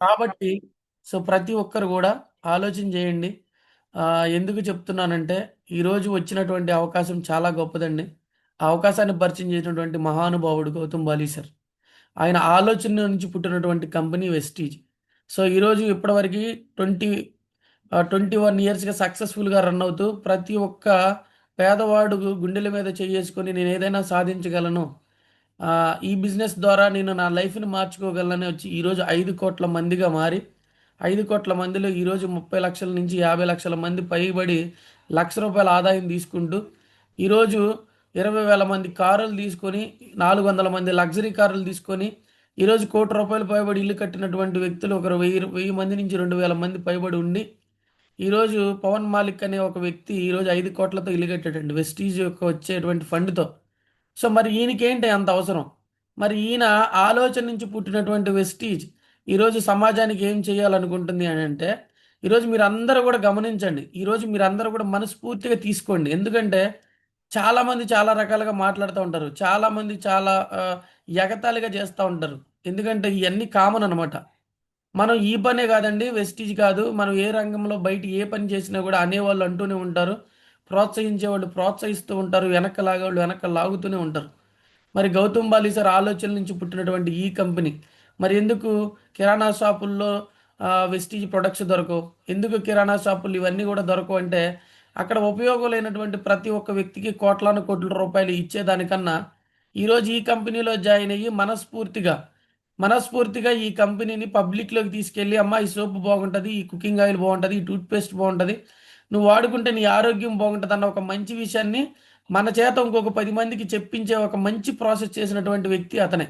కాబట్టి ప్రతి ఒక్కరు కూడా ఆలోచన చేయండి. ఎందుకు చెప్తున్నానంటే ఈరోజు వచ్చినటువంటి అవకాశం చాలా గొప్పదండి. ఆ అవకాశాన్ని పరిచయం చేసినటువంటి మహానుభావుడు గౌతమ్ బాలి సార్. ఆయన ఆలోచన నుంచి పుట్టినటువంటి కంపెనీ వెస్టీజ్. ఈరోజు ఇప్పటివరకు 20 21 ఇయర్స్‌గా సక్సెస్‌ఫుల్‌గా రన్ అవుతూ ప్రతి ఒక్క పేదవాడు గుండెల మీద చేసుకొని నేను ఏదైనా సాధించగలను. ఈ బిజినెస్ ద్వారా నేను నా లైఫ్‌ని మార్చుకోగలనని వచ్చి ఈరోజు 5,00,00,000 మందిగా మారి 5,00,00,000 మందిలో ఈరోజు 30,00,000 నుంచి 50,00,000 మంది పైబడి రూ. 1,00,000 ఆదాయం తీసుకుంటూ ఈరోజు 20,000 మంది కారులు తీసుకొని 400 మంది లగ్జరీ కారులు తీసుకొని ఈరోజు రూ. 1,00,00,000 పైబడి ఇల్లు కట్టినటువంటి వ్యక్తులు ఒకరు 1000 మంది నుంచి 2,000 మంది పైబడి ఉండి ఈరోజు పవన్ మాలిక్ అనే ఒక వ్యక్తి ఈరోజు 5,00,00,000తో ఇల్లు కట్టాడండి వెస్టీజ్ యొక్క వచ్చేటువంటి ఫండ్‌తో. మరి ఈయనకేంటి అంత అవసరం? మరి ఈయన ఆలోచన నుంచి పుట్టినటువంటి వెస్టీజ్ ఈరోజు సమాజానికి ఏం చేయాలనుకుంటుంది అని అంటే, ఈరోజు మీరందరూ కూడా గమనించండి. ఈరోజు మీరందరూ కూడా మనస్ఫూర్తిగా తీసుకోండి. ఎందుకంటే చాలామంది చాలా రకాలుగా మాట్లాడుతూ ఉంటారు. చాలామంది చాలా ఎగతాళిగా చేస్తా ఉంటారు. ఎందుకంటే ఇయన్నీ కామన్ అనమాట. మనం ఈ పనే కాదండి, వెస్టీజ్ కాదు. మనం ఏ రంగంలో బయట ఏ పని చేసినా కూడా అనేవాళ్ళు అంటూనే ఉంటారు. ప్రోత్సహించేవాళ్ళు ప్రోత్సహిస్తూ ఉంటారు. వెనక్కి లాగేవాళ్ళు వెనక్కి లాగుతూనే ఉంటారు. మరి గౌతమ్ బాలి సార్ ఆలోచనల నుంచి పుట్టినటువంటి ఈ కంపెనీ మరి ఎందుకు కిరాణా షాపుల్లో వెస్టీజ్ ప్రొడక్ట్స్ దొరకవు? ఎందుకు కిరాణా షాపులు ఇవన్నీ కూడా దొరకవు అంటే అక్కడ ఉపయోగం లేనటువంటి ప్రతి ఒక్క వ్యక్తికి కోట్లాను కోట్ల రూపాయలు ఇచ్చేదానికన్నా ఈరోజు ఈ కంపెనీలో జాయిన్ అయ్యి మనస్ఫూర్తిగా ఈ కంపెనీని పబ్లిక్లోకి తీసుకెళ్ళి అమ్మ ఈ సోప్ బాగుంటుంది, ఈ కుకింగ్ ఆయిల్ బాగుంటుంది, ఈ టూత్పేస్ట్ బాగుంటుంది, నువ్వు వాడుకుంటే నీ ఆరోగ్యం బాగుంటుంది అన్న ఒక మంచి విషయాన్ని మన చేత ఇంకొక 10 మందికి చెప్పించే ఒక మంచి ప్రాసెస్ చేసినటువంటి వ్యక్తి అతనే.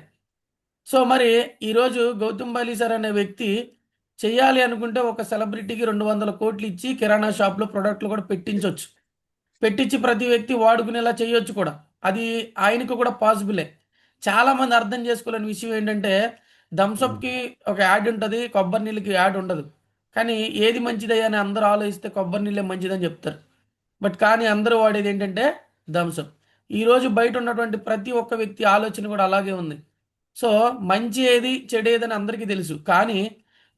మరి ఈరోజు గౌతమ్ బాలి సార్ అనే వ్యక్తి చేయాలి అనుకుంటే ఒక సెలబ్రిటీకి 200,00,00,000 ఇచ్చి కిరాణా షాప్‌లో ప్రొడక్ట్‌లు కూడా పెట్టించొచ్చు. పెట్టించి ప్రతి వ్యక్తి వాడుకునేలా చేయొచ్చు కూడా. అది ఆయనకు కూడా పాసిబులే. చాలామంది అర్థం చేసుకోలేని విషయం ఏంటంటే, హ్మ్. థమ్సప్‌కి ఒక యాడ్ ఉంటది. కొబ్బరి నీళ్ళకి యాడ్ ఉండదు. కానీ ఏది మంచిదయ్యా అని అందరూ ఆలోచిస్తే కొబ్బరి నీళ్ళే మంచిదని చెప్తారు. కానీ అందరూ వాడేదేంటంటే థమ్సప్. ఈరోజు బయట ఉన్నటువంటి ప్రతి ఒక్క వ్యక్తి ఆలోచన కూడా అలాగే ఉంది. సో, మంచి ఏది, చెడు ఏదని అందరికీ తెలుసు. కానీ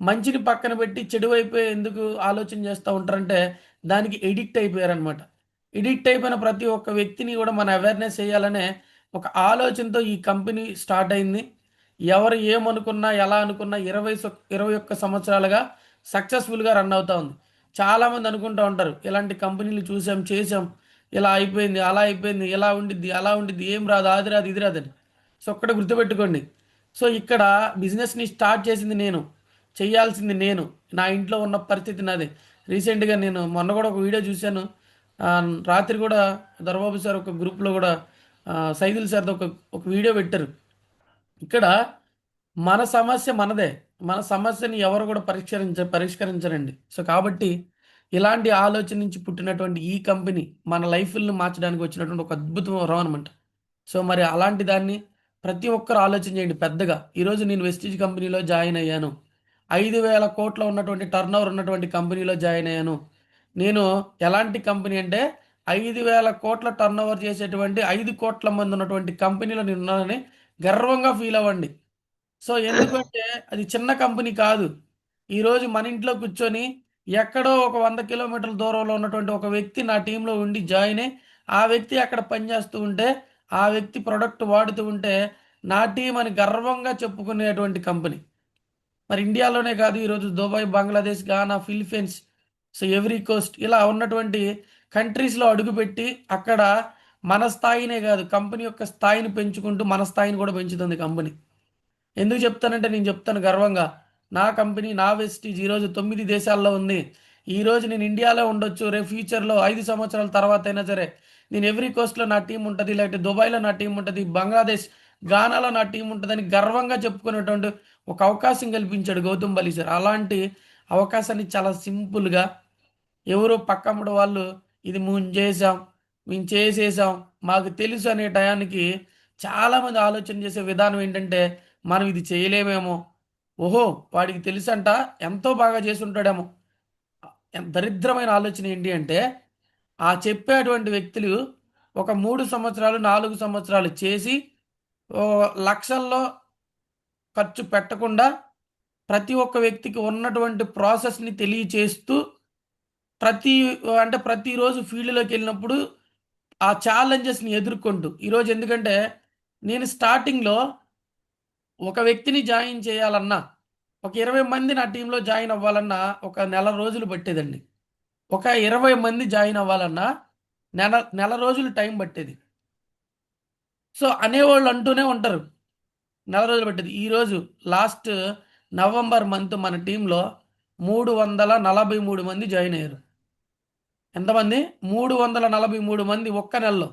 మంచిని పక్కన పెట్టి చెడు వైపే ఎందుకు ఆలోచన చేస్తా ఉంటారంటే, దానికి ఎడిక్ట్ అయిపోయారనమాట. ఎడిక్ట్ అయిపోయిన ప్రతి ఒక్క వ్యక్తిని కూడా మన అవేర్‌నెస్ చేయాలనే ఒక ఆలోచనతో ఈ కంపెనీ స్టార్ట్ అయింది. ఎవరు ఏమనుకున్నా, ఎలా అనుకున్నా 21 సంవత్సరాలుగా సక్సెస్‌ఫుల్‌గా రన్ అవుతా ఉంది. చాలామంది అనుకుంటా ఉంటారు. ఇలాంటి కంపెనీలు చూసాం, చేసాం. ఇలా అయిపోయింది, అలా అయిపోయింది, ఇలా ఉండిద్ది, అలా ఉండిద్ది, ఏం రాదు, అది రాదు, ఇది రాదని. ఒక్కటి గుర్తుపెట్టుకోండి. ఇక్కడ బిజినెస్‌ని స్టార్ట్ చేసింది నేను. చేయాల్సింది నేను. నా ఇంట్లో ఉన్న పరిస్థితి నాది. రీసెంట్‌గా నేను మొన్న కూడా ఒక వీడియో చూశాను. రాత్రి కూడా దొరబాబు సార్ ఒక గ్రూప్‌లో కూడా సైదులు సార్‌తో ఒక వీడియో పెట్టారు. ఇక్కడ మన సమస్య మనదే. మన సమస్యని ఎవరు కూడా పరిష్కరించరండి. కాబట్టి ఇలాంటి ఆలోచన నుంచి పుట్టినటువంటి ఈ కంపెనీ మన లైఫ్‌లని మార్చడానికి వచ్చినటువంటి ఒక అద్భుతం వరం అనమాట. మరి అలాంటి దాన్ని ప్రతి ఒక్కరు ఆలోచన చేయండి పెద్దగా. ఈరోజు నేను వెస్టీజ్ కంపెనీలో జాయిన్ అయ్యాను. 5,000,00,00,000 ఉన్నటువంటి టర్నోవర్ ఉన్నటువంటి కంపెనీలో జాయిన్ అయ్యాను. నేను ఎలాంటి కంపెనీ అంటే 5,000,00,00,000 టర్నోవర్ చేసేటువంటి 5,00,00,000 మంది ఉన్నటువంటి కంపెనీలో నేనున్నానని గర్వంగా ఫీల్ అవ్వండి. ఎందుకంటే అది చిన్న కంపెనీ కాదు. ఈరోజు మన ఇంట్లో కూర్చొని ఎక్కడో ఒక 100 కిలోమీటర్ల దూరంలో ఉన్నటువంటి ఒక వ్యక్తి నా టీంలో ఉండి జాయిన్ అయ్యి, ఆ వ్యక్తి అక్కడ పనిచేస్తూ ఉంటే, ఆ వ్యక్తి ప్రొడక్ట్ వాడుతూ ఉంటే, నా టీం అని గర్వంగా చెప్పుకునేటువంటి కంపెనీ. మరి ఇండియాలోనే కాదు ఈరోజు దుబాయ్, బంగ్లాదేశ్, గానా, ఫిలిప్పీన్స్, ఎవరీ కోస్ట్ ఇలా ఉన్నటువంటి కంట్రీస్‌లో అడుగుపెట్టి అక్కడ మన స్థాయినే కాదు కంపెనీ యొక్క స్థాయిని పెంచుకుంటూ మన స్థాయిని కూడా పెంచుతుంది కంపెనీ. ఎందుకు చెప్తానంటే నేను చెప్తాను గర్వంగా. నా కంపెనీ, నా వెస్టీజ్ ఈరోజు 9 దేశాల్లో ఉంది. ఈరోజు నేను ఇండియాలో ఉండొచ్చు. రేపు ఫ్యూచర్‌లో 5 సంవత్సరాల తర్వాతైనా సరే, నేను ఎవరీ కోస్ట్‌లో నా టీమ్ ఉంటది. లేకపోతే దుబాయ్‌లో నా టీమ్ ఉంటది. బంగ్లాదేశ్, గానాలో నా టీమ్ ఉంటదని గర్వంగా చెప్పుకునేటువంటి ఒక అవకాశం కల్పించాడు గౌతమ్ బలి సార్. అలాంటి అవకాశాన్ని చాలా సింపుల్‌గా ఎవరో పక్కమ్మడి వాళ్ళు ఇది మేము చేసాం, మేము చేసేసాం, మాకు తెలుసు అనే టయానికి చాలామంది ఆలోచన చేసే విధానం ఏంటంటే, మనం ఇది చేయలేమేమో, ఓహో వాడికి తెలుసంట, ఎంతో బాగా చేసి ఉంటాడేమో. దరిద్రమైన ఆలోచన ఏంటి అంటే ఆ చెప్పేటువంటి వ్యక్తులు ఒక 3 సంవత్సరాలు 4 సంవత్సరాలు చేసి ఓ లక్షల్లో ఖర్చు పెట్టకుండా ప్రతి ఒక్క వ్యక్తికి ఉన్నటువంటి ప్రాసెస్ని తెలియచేస్తూ ప్రతి అంటే ప్రతిరోజు ఫీల్డ్లోకి వెళ్ళినప్పుడు ఆ ఛాలెంజెస్ని ఎదుర్కొంటూ ఈరోజు ఎందుకంటే నేను స్టార్టింగ్లో ఒక వ్యక్తిని జాయిన్ చేయాలన్నా ఒక 20 మంది నా టీంలో జాయిన్ అవ్వాలన్నా ఒక నెల రోజులు పట్టేదండి. ఒక 20 మంది జాయిన్ అవ్వాలన్నా నెల నెల రోజులు టైం పట్టేది. సో అనేవాళ్ళు అంటూనే ఉంటారు నెల రోజులు పట్టేది. ఈరోజు లాస్ట్ నవంబర్ మంత్ మన టీంలో 343 మంది జాయిన్ అయ్యారు. ఎంతమంది? 343 మంది ఒక్క నెలలో.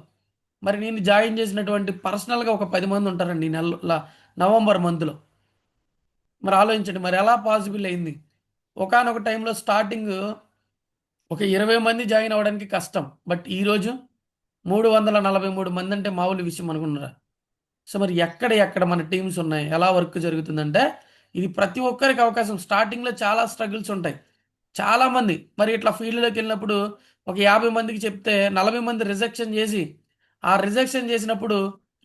మరి నేను జాయిన్ చేసినటువంటి పర్సనల్గా ఒక 10 మంది ఉంటారండి ఈ నెల నవంబర్ మంత్లో. మరి ఆలోచించండి మరి ఎలా పాసిబుల్ అయింది. ఒకానొక టైంలో స్టార్టింగ్ ఒక 20 మంది జాయిన్ అవ్వడానికి కష్టం. బట్ ఈరోజు 343 మంది అంటే మామూలు విషయం అనుకున్నారా? సో మరి ఎక్కడ ఎక్కడ మన టీమ్స్ ఉన్నాయి, ఎలా వర్క్ జరుగుతుందంటే ఇది ప్రతి ఒక్కరికి అవకాశం. స్టార్టింగ్లో చాలా స్ట్రగుల్స్ ఉంటాయి. చాలామంది మరి ఇట్లా ఫీల్డ్లోకి వెళ్ళినప్పుడు ఒక 50 మందికి చెప్తే 40 మంది రిజెక్షన్ చేసి ఆ రిజెక్షన్ చేసినప్పుడు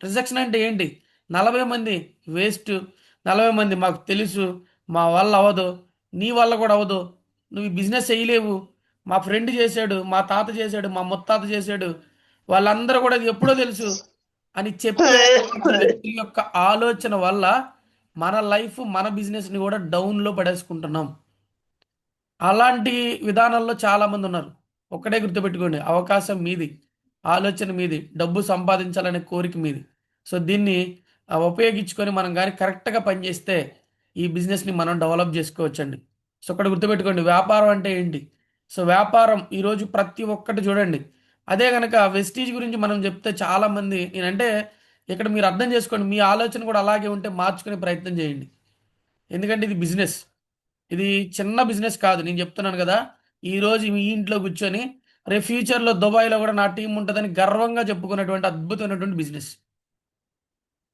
రిజెక్షన్ అంటే ఏంటి? 40 మంది వేస్ట్, 40 మంది మాకు తెలుసు, మా వల్ల అవ్వదు, నీ వల్ల కూడా అవ్వదు, నువ్వు ఈ బిజినెస్ చేయలేవు, మా ఫ్రెండ్ చేశాడు, మా తాత చేశాడు, మా ముత్తాత చేశాడు, వాళ్ళందరూ కూడా ఇది ఎప్పుడో తెలుసు అని చెప్పే వ్యక్తుల యొక్క ఆలోచన వల్ల మన లైఫ్ మన బిజినెస్ని కూడా డౌన్లో పడేసుకుంటున్నాం. అలాంటి విధానంలో చాలామంది ఉన్నారు. ఒక్కటే గుర్తుపెట్టుకోండి, అవకాశం మీది, ఆలోచన మీది, డబ్బు సంపాదించాలనే కోరిక మీది. సో దీన్ని ఉపయోగించుకొని మనం కానీ కరెక్ట్గా పనిచేస్తే ఈ బిజినెస్ని మనం డెవలప్ చేసుకోవచ్చండి. సో ఒకటి గుర్తుపెట్టుకోండి, వ్యాపారం అంటే ఏంటి? సో వ్యాపారం ఈరోజు ప్రతి ఒక్కటి చూడండి. అదే కనుక వెస్టీజ్ గురించి మనం చెప్తే చాలామంది నేనంటే ఇక్కడ మీరు అర్థం చేసుకోండి, మీ ఆలోచన కూడా అలాగే ఉంటే మార్చుకునే ప్రయత్నం చేయండి. ఎందుకంటే ఇది బిజినెస్, ఇది చిన్న బిజినెస్ కాదు. నేను చెప్తున్నాను కదా, ఈరోజు మీ ఇంట్లో కూర్చొని రేపు ఫ్యూచర్లో దుబాయ్లో కూడా నా టీం ఉంటుందని గర్వంగా చెప్పుకున్నటువంటి అద్భుతమైనటువంటి బిజినెస్.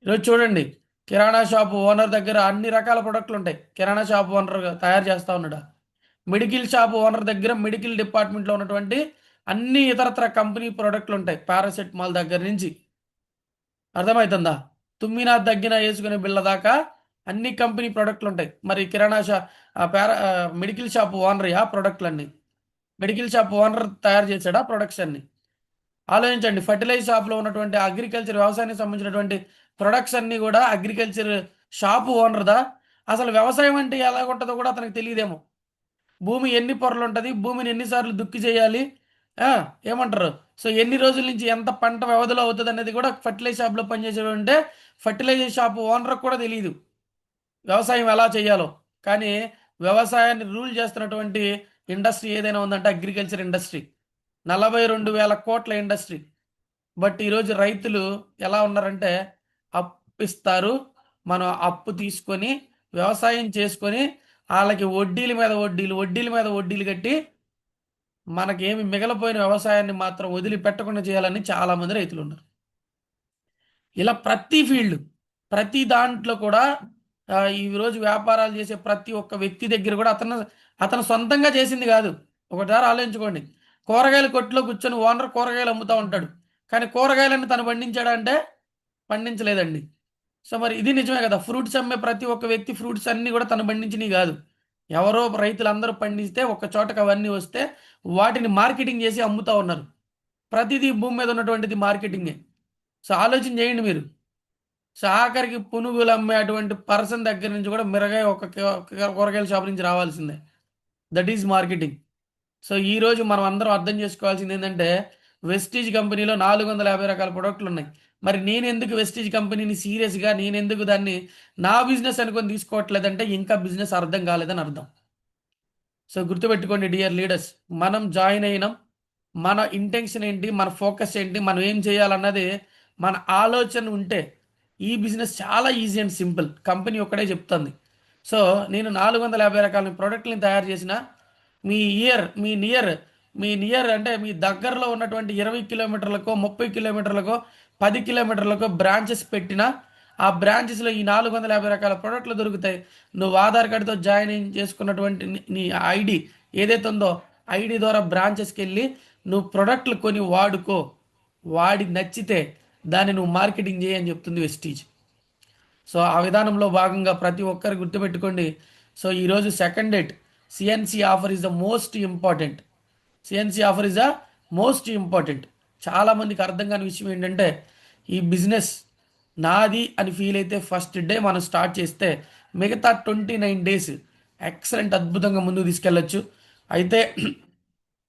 ఈరోజు చూడండి, కిరాణా షాప్ ఓనర్ దగ్గర అన్ని రకాల ప్రొడక్ట్లు ఉంటాయి. కిరాణా షాప్ ఓనర్ తయారు చేస్తూ ఉన్నాడు. మెడికల్ షాప్ ఓనర్ దగ్గర మెడికల్ డిపార్ట్మెంట్లో ఉన్నటువంటి అన్ని ఇతరత్ర కంపెనీ ప్రోడక్ట్లు ఉంటాయి. పారాసెటమాల్ దగ్గర నుంచి, అర్థమవుతుందా, తుమ్మినా దగ్గిన వేసుకునే బిళ్ళ దాకా అన్ని కంపెనీ ప్రోడక్ట్లు ఉంటాయి. మరి కిరాణా షాప్ మెడికల్ షాప్ ఓనర్ ఆ ప్రోడక్ట్లన్నీ మెడికల్ షాప్ ఓనర్ తయారు చేశాడా ప్రొడక్ట్స్ అన్ని? ఆలోచించండి. ఫర్టిలైజర్ షాప్లో ఉన్నటువంటి అగ్రికల్చర్ వ్యవసాయానికి సంబంధించినటువంటి ప్రొడక్ట్స్ అన్నీ కూడా అగ్రికల్చర్ షాపు ఓనర్దా? అసలు వ్యవసాయం అంటే ఎలా ఉంటుందో కూడా అతనికి తెలియదేమో. భూమి ఎన్ని పొరలు ఉంటుంది, భూమిని ఎన్నిసార్లు దుక్కి చేయాలి, ఆ, ఏమంటారు, సో ఎన్ని రోజుల నుంచి ఎంత పంట వ్యవధిలో అవుతుంది అనేది కూడా ఫర్టిలైజర్ షాప్లో పనిచేసేటంటే ఫర్టిలైజర్ షాప్ ఓనర్కి కూడా తెలియదు వ్యవసాయం ఎలా చేయాలో. కానీ వ్యవసాయాన్ని రూల్ చేస్తున్నటువంటి ఇండస్ట్రీ ఏదైనా ఉందంటే అగ్రికల్చర్ ఇండస్ట్రీ. 42,000 కోట్ల ఇండస్ట్రీ. బట్ ఈరోజు రైతులు ఎలా ఉన్నారంటే అప్పిస్తారు, మనం అప్పు తీసుకొని వ్యవసాయం చేసుకొని వాళ్ళకి వడ్డీల మీద వడ్డీలు, వడ్డీల మీద వడ్డీలు కట్టి మనకేమి మిగలపోయిన వ్యవసాయాన్ని మాత్రం వదిలిపెట్టకుండా చేయాలని చాలామంది రైతులు ఉన్నారు. ఇలా ప్రతి ఫీల్డ్, ప్రతి దాంట్లో కూడా ఈరోజు వ్యాపారాలు చేసే ప్రతి ఒక్క వ్యక్తి దగ్గర కూడా అతను సొంతంగా చేసింది కాదు. ఒకసారి ఆలోచించుకోండి, కూరగాయల కొట్టులో కూర్చొని ఓనర్ కూరగాయలు అమ్ముతూ ఉంటాడు, కానీ కూరగాయలన్నీ తను పండించాడా అంటే పండించలేదండి. సో మరి ఇది నిజమే కదా, ఫ్రూట్స్ అమ్మే ప్రతి ఒక్క వ్యక్తి ఫ్రూట్స్ అన్నీ కూడా తను పండించినవి కాదు, ఎవరో రైతులందరూ పండిస్తే ఒక చోటకు అవన్నీ వస్తే వాటిని మార్కెటింగ్ చేసి అమ్ముతూ ఉన్నారు. ప్రతిదీ భూమి మీద ఉన్నటువంటిది మార్కెటింగే. సో ఆలోచన చేయండి మీరు. సో ఆఖరికి పునుగులు అమ్మే అటువంటి పర్సన్ దగ్గర నుంచి కూడా మిరగాయ ఒక కూరగాయల షాప్ నుంచి రావాల్సిందే. That is marketing. సో ఈరోజు మనం అందరం అర్థం చేసుకోవాల్సింది ఏంటంటే వెస్టీజ్ కంపెనీలో 450 రకాల ప్రొడక్ట్లు ఉన్నాయి. మరి నేను ఎందుకు వెస్టీజ్ కంపెనీని సీరియస్గా, నేను ఎందుకు దాన్ని నా బిజినెస్ అనుకొని తీసుకోవట్లేదంటే ఇంకా బిజినెస్ అర్థం కాలేదని అర్థం. సో గుర్తుపెట్టుకోండి డియర్ లీడర్స్, మనం జాయిన్ అయినాం, మన ఇంటెన్షన్ ఏంటి, మన ఫోకస్ ఏంటి, మనం ఏం చేయాలన్నది మన ఆలోచన ఉంటే ఈ బిజినెస్ చాలా ఈజీ అండ్ సింపుల్. కంపెనీ ఒక్కడే చెప్తుంది. సో నేను 450 రకాల ప్రోడక్ట్ని తయారు చేసిన మీ నియర్ అంటే మీ దగ్గరలో ఉన్నటువంటి 20 కిలోమీటర్లకో 30 కిలోమీటర్లకో 10 కిలోమీటర్లకో బ్రాంచెస్ పెట్టిన ఆ బ్రాంచెస్లో ఈ 450 రకాల ప్రోడక్ట్లు దొరుకుతాయి. నువ్వు ఆధార్ కార్డుతో జాయిన్ చేసుకున్నటువంటి నీ ఐడి ఏదైతే ఉందో ఐడి ద్వారా బ్రాంచెస్కి వెళ్ళి నువ్వు ప్రోడక్ట్లు కొని వాడుకో, వాడి నచ్చితే దాన్ని నువ్వు మార్కెటింగ్ చేయని చెప్తుంది వెస్టీజ్. సో ఆ విధానంలో భాగంగా ప్రతి ఒక్కరు గుర్తుపెట్టుకోండి. సో ఈరోజు second date. CNC offer is the most important. CNC offer is the most important. చాలామందికి అర్థం కాని విషయం ఏంటంటే, ఈ బిజినెస్ నాది అని ఫీల్ అయితే ఫస్ట్ డే మనం స్టార్ట్ చేస్తే మిగతా 29 డేస్ ఎక్సలెంట్ అద్భుతంగా ముందుకు తీసుకెళ్ళొచ్చు. అయితే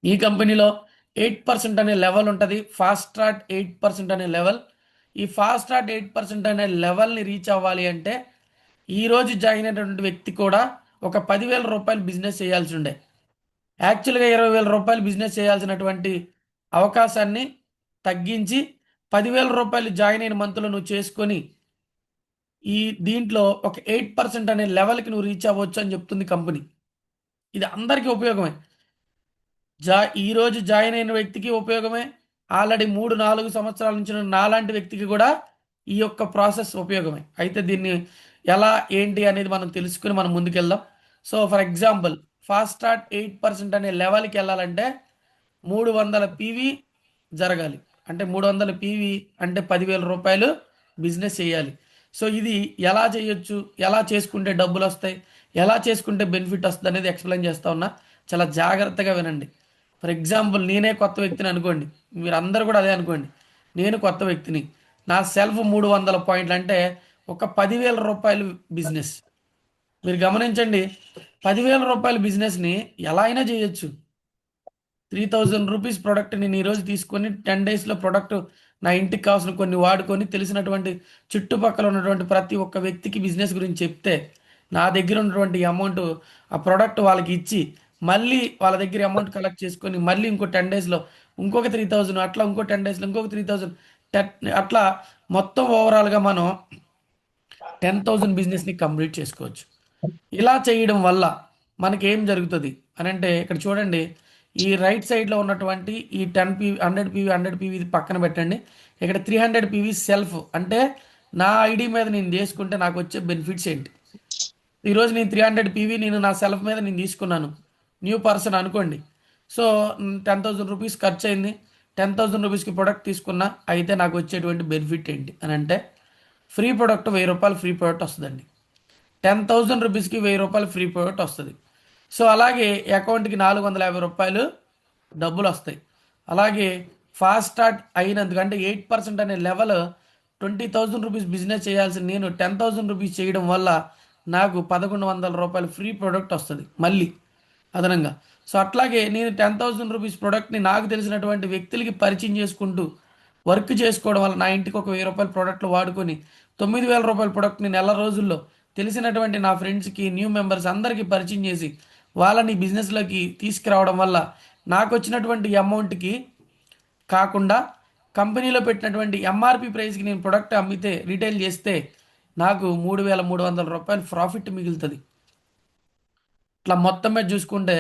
ఈ కంపెనీలో 8% అనే లెవెల్ ఉంటుంది. ఫాస్ట్ స్టార్ట్ 8% అనే లెవెల్. ఈ ఫాస్ట్ స్టార్ట్ 8% అనే లెవెల్ని రీచ్ అవ్వాలి అంటే ఈరోజు జాయిన్ అయినటువంటి వ్యక్తి కూడా ఒక 10,000 రూపాయలు బిజినెస్ చేయాల్సి ఉండే. యాక్చువల్గా 20,000 రూపాయలు బిజినెస్ చేయాల్సినటువంటి అవకాశాన్ని తగ్గించి 10,000 రూపాయలు జాయిన్ అయిన మంత్లో నువ్వు చేసుకొని ఈ దీంట్లో ఒక 8% అనే లెవెల్కి నువ్వు రీచ్ అవ్వచ్చు అని చెప్తుంది కంపెనీ. ఇది అందరికీ ఉపయోగమే. ఈరోజు జాయిన్ అయిన వ్యక్తికి ఉపయోగమే. ఆల్రెడీ 3-4 సంవత్సరాల నుంచి ఉన్న నాలాంటి వ్యక్తికి కూడా ఈ యొక్క ప్రాసెస్ ఉపయోగమే. అయితే దీన్ని ఎలా ఏంటి అనేది మనం తెలుసుకుని మనం ముందుకెళ్దాం. So for example, fast start 8% అనే లెవెల్కి వెళ్ళాలంటే 300 పీవీ జరగాలి. అంటే 300 పీవీ అంటే 10,000 రూపాయలు బిజినెస్ చేయాలి. సో ఇది ఎలా చేయొచ్చు, ఎలా చేసుకుంటే డబ్బులు వస్తాయి, ఎలా చేసుకుంటే బెనిఫిట్ వస్తుంది అనేది ఎక్స్ప్లెయిన్ చేస్తా ఉన్నా. చాలా జాగ్రత్తగా వినండి. ఫర్ ఎగ్జాంపుల్, నేనే కొత్త వ్యక్తిని అనుకోండి, మీరు అందరు కూడా అదే అనుకోండి. నేను కొత్త వ్యక్తిని, నా సెల్ఫ్ 300 పాయింట్లు అంటే ఒక 10,000 రూపాయలు బిజినెస్. మీరు గమనించండి, 10,000 రూపాయల బిజినెస్ని ఎలా అయినా చేయొచ్చు. 3,000 రూపీస్ ప్రోడక్ట్ నేను ఈరోజు తీసుకొని 10 డేస్లో ప్రోడక్ట్ నా ఇంటికి కావాల్సిన కొన్ని వాడుకొని తెలిసినటువంటి చుట్టుపక్కల ఉన్నటువంటి ప్రతి ఒక్క వ్యక్తికి బిజినెస్ గురించి చెప్తే నా దగ్గర ఉన్నటువంటి అమౌంట్ ఆ ప్రోడక్ట్ వాళ్ళకి ఇచ్చి మళ్ళీ వాళ్ళ దగ్గర అమౌంట్ కలెక్ట్ చేసుకొని మళ్ళీ ఇంకో 10 డేస్లో ఇంకొక 3,000, అట్లా ఇంకో 10 డేస్లో ఇంకొక 3,000, అట్లా మొత్తం ఓవరాల్గా మనం 10,000 బిజినెస్ని కంప్లీట్ చేసుకోవచ్చు. ఇలా చేయడం వల్ల మనకి ఏం జరుగుతుంది అని అంటే, ఇక్కడ చూడండి, ఈ రైట్ సైడ్లో ఉన్నటువంటి ఈ 10 పీవీ, 100 పీవీ, 100 పీవీ పక్కన పెట్టండి. ఇక్కడ 300 పీవీ సెల్ఫ్ అంటే నా ఐడి మీద నేను చేసుకుంటే నాకు వచ్చే బెనిఫిట్స్ ఏంటి. ఈరోజు నేను 300 పీవీ నేను నా సెల్ఫ్ మీద నేను తీసుకున్నాను, న్యూ పర్సన్ అనుకోండి. సో 10,000 రూపీస్ ఖర్చు అయింది. 10,000 రూపీస్కి ప్రొడక్ట్ తీసుకున్నా. అయితే నాకు వచ్చేటువంటి బెనిఫిట్ ఏంటి అని అంటే, ఫ్రీ ప్రొడక్ట్ 1,000 రూపాయలు ఫ్రీ ప్రొడక్ట్ వస్తుందండి. 10,000 రూపీస్కి 1,000 రూపాయలు ఫ్రీ ప్రొడక్ట్ వస్తుంది. సో అలాగే అకౌంట్కి 450 రూపాయలు డబ్బులు వస్తాయి. అలాగే ఫాస్ట్ స్టార్ట్ అయినందుకు అంటే 8% అనే లెవెల్ 20,000 రూపీస్ బిజినెస్ చేయాల్సిన నేను 10,000 రూపీస్ చేయడం వల్ల నాకు 1,100 రూపాయలు ఫ్రీ ప్రొడక్ట్ వస్తుంది మళ్ళీ అదనంగా. సో అట్లాగే నేను 10,000 రూపీస్ ప్రొడక్ట్ని నాకు తెలిసినటువంటి వ్యక్తులకి పరిచయం చేసుకుంటూ వర్క్ చేసుకోవడం వల్ల నా ఇంటికి ఒక 1,000 రూపాయల ప్రోడక్ట్లు వాడుకొని 9,000 రూపాయల ప్రోడక్ట్ని నెల రోజుల్లో తెలిసినటువంటి నా ఫ్రెండ్స్కి, న్యూ మెంబర్స్ అందరికీ పరిచయం చేసి వాళ్ళని బిజినెస్లోకి తీసుకురావడం వల్ల నాకు వచ్చినటువంటి అమౌంట్కి కాకుండా కంపెనీలో పెట్టినటువంటి ఎంఆర్పి ప్రైస్కి నేను ప్రొడక్ట్ అమ్మితే, రీటైల్ చేస్తే నాకు 3,300 రూపాయలు ప్రాఫిట్ మిగులుతుంది. ఇట్లా మొత్తం మీద చూసుకుంటే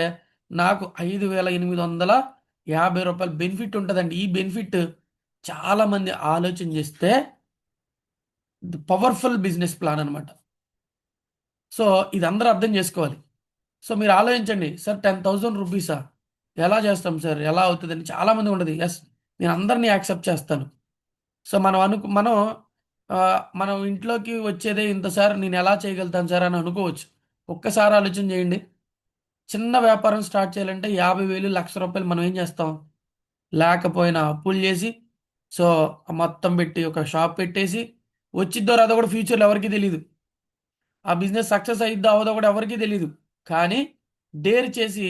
నాకు 5,850 రూపాయలు బెనిఫిట్ ఉంటుందండి. ఈ బెనిఫిట్ చాలామంది ఆలోచన చేస్తే పవర్ఫుల్ బిజినెస్ ప్లాన్ అనమాట. సో ఇది అందరూ అర్థం చేసుకోవాలి. సో మీరు ఆలోచించండి, సార్ 10,000 రూపీసా, ఎలా చేస్తాం సార్, ఎలా అవుతుందని చాలామంది ఉండదు. ఎస్, నేను అందరినీ యాక్సెప్ట్ చేస్తాను. సో మనం ఇంట్లోకి వచ్చేదే ఇంత సార్, నేను ఎలా చేయగలుగుతాను సార్ అని అనుకోవచ్చు. ఒక్కసారి ఆలోచన చేయండి. చిన్న వ్యాపారం స్టార్ట్ చేయాలంటే 50,000, 1,00,000 రూపాయలు మనం ఏం చేస్తాం, లేకపోయినా అప్పులు చేసి, సో మొత్తం పెట్టి ఒక షాప్ పెట్టేసి వచ్చిద్దో రాదో కూడా ఫ్యూచర్లో ఎవరికీ తెలియదు. ఆ బిజినెస్ సక్సెస్ అయిద్దో అవదో కూడా ఎవరికీ తెలియదు. కానీ డేర్ చేసి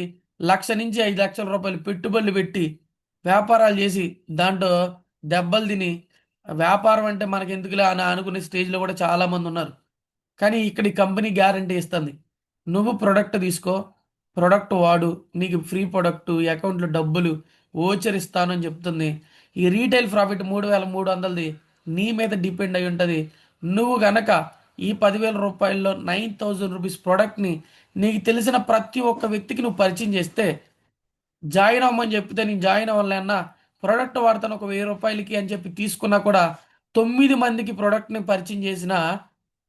1,00,000 నుంచి 5,00,000 రూపాయలు పెట్టుబడులు పెట్టి వ్యాపారాలు చేసి దాంట్లో దెబ్బలు తిని, వ్యాపారం అంటే మనకి ఎందుకులే అని అనుకునే స్టేజ్లో కూడా చాలామంది ఉన్నారు. కానీ ఇక్కడ ఈ కంపెనీ గ్యారంటీ ఇస్తుంది, నువ్వు ప్రొడక్ట్ తీసుకో, ప్రొడక్ట్ వాడు, నీకు ఫ్రీ ప్రొడక్ట్, ఈ అకౌంట్లో డబ్బులు ఓచర్ ఇస్తాను అని చెప్తుంది. ఈ రీటైల్ ప్రాఫిట్ 3,300ది నీ మీద డిపెండ్ అయి ఉంటుంది. నువ్వు గనక ఈ 10,000 రూపాయల్లో 9,000 రూపీస్ ప్రోడక్ట్ని నీకు తెలిసిన ప్రతి ఒక్క వ్యక్తికి నువ్వు పరిచయం చేస్తే, జాయిన్ అవ్వమని చెప్తే నేను జాయిన్ అవ్వలేనా, ప్రోడక్ట్ వాడతాను ఒక 1,000 రూపాయలకి అని చెప్పి తీసుకున్నా కూడా 9 మందికి ప్రోడక్ట్ని పరిచయం చేసినా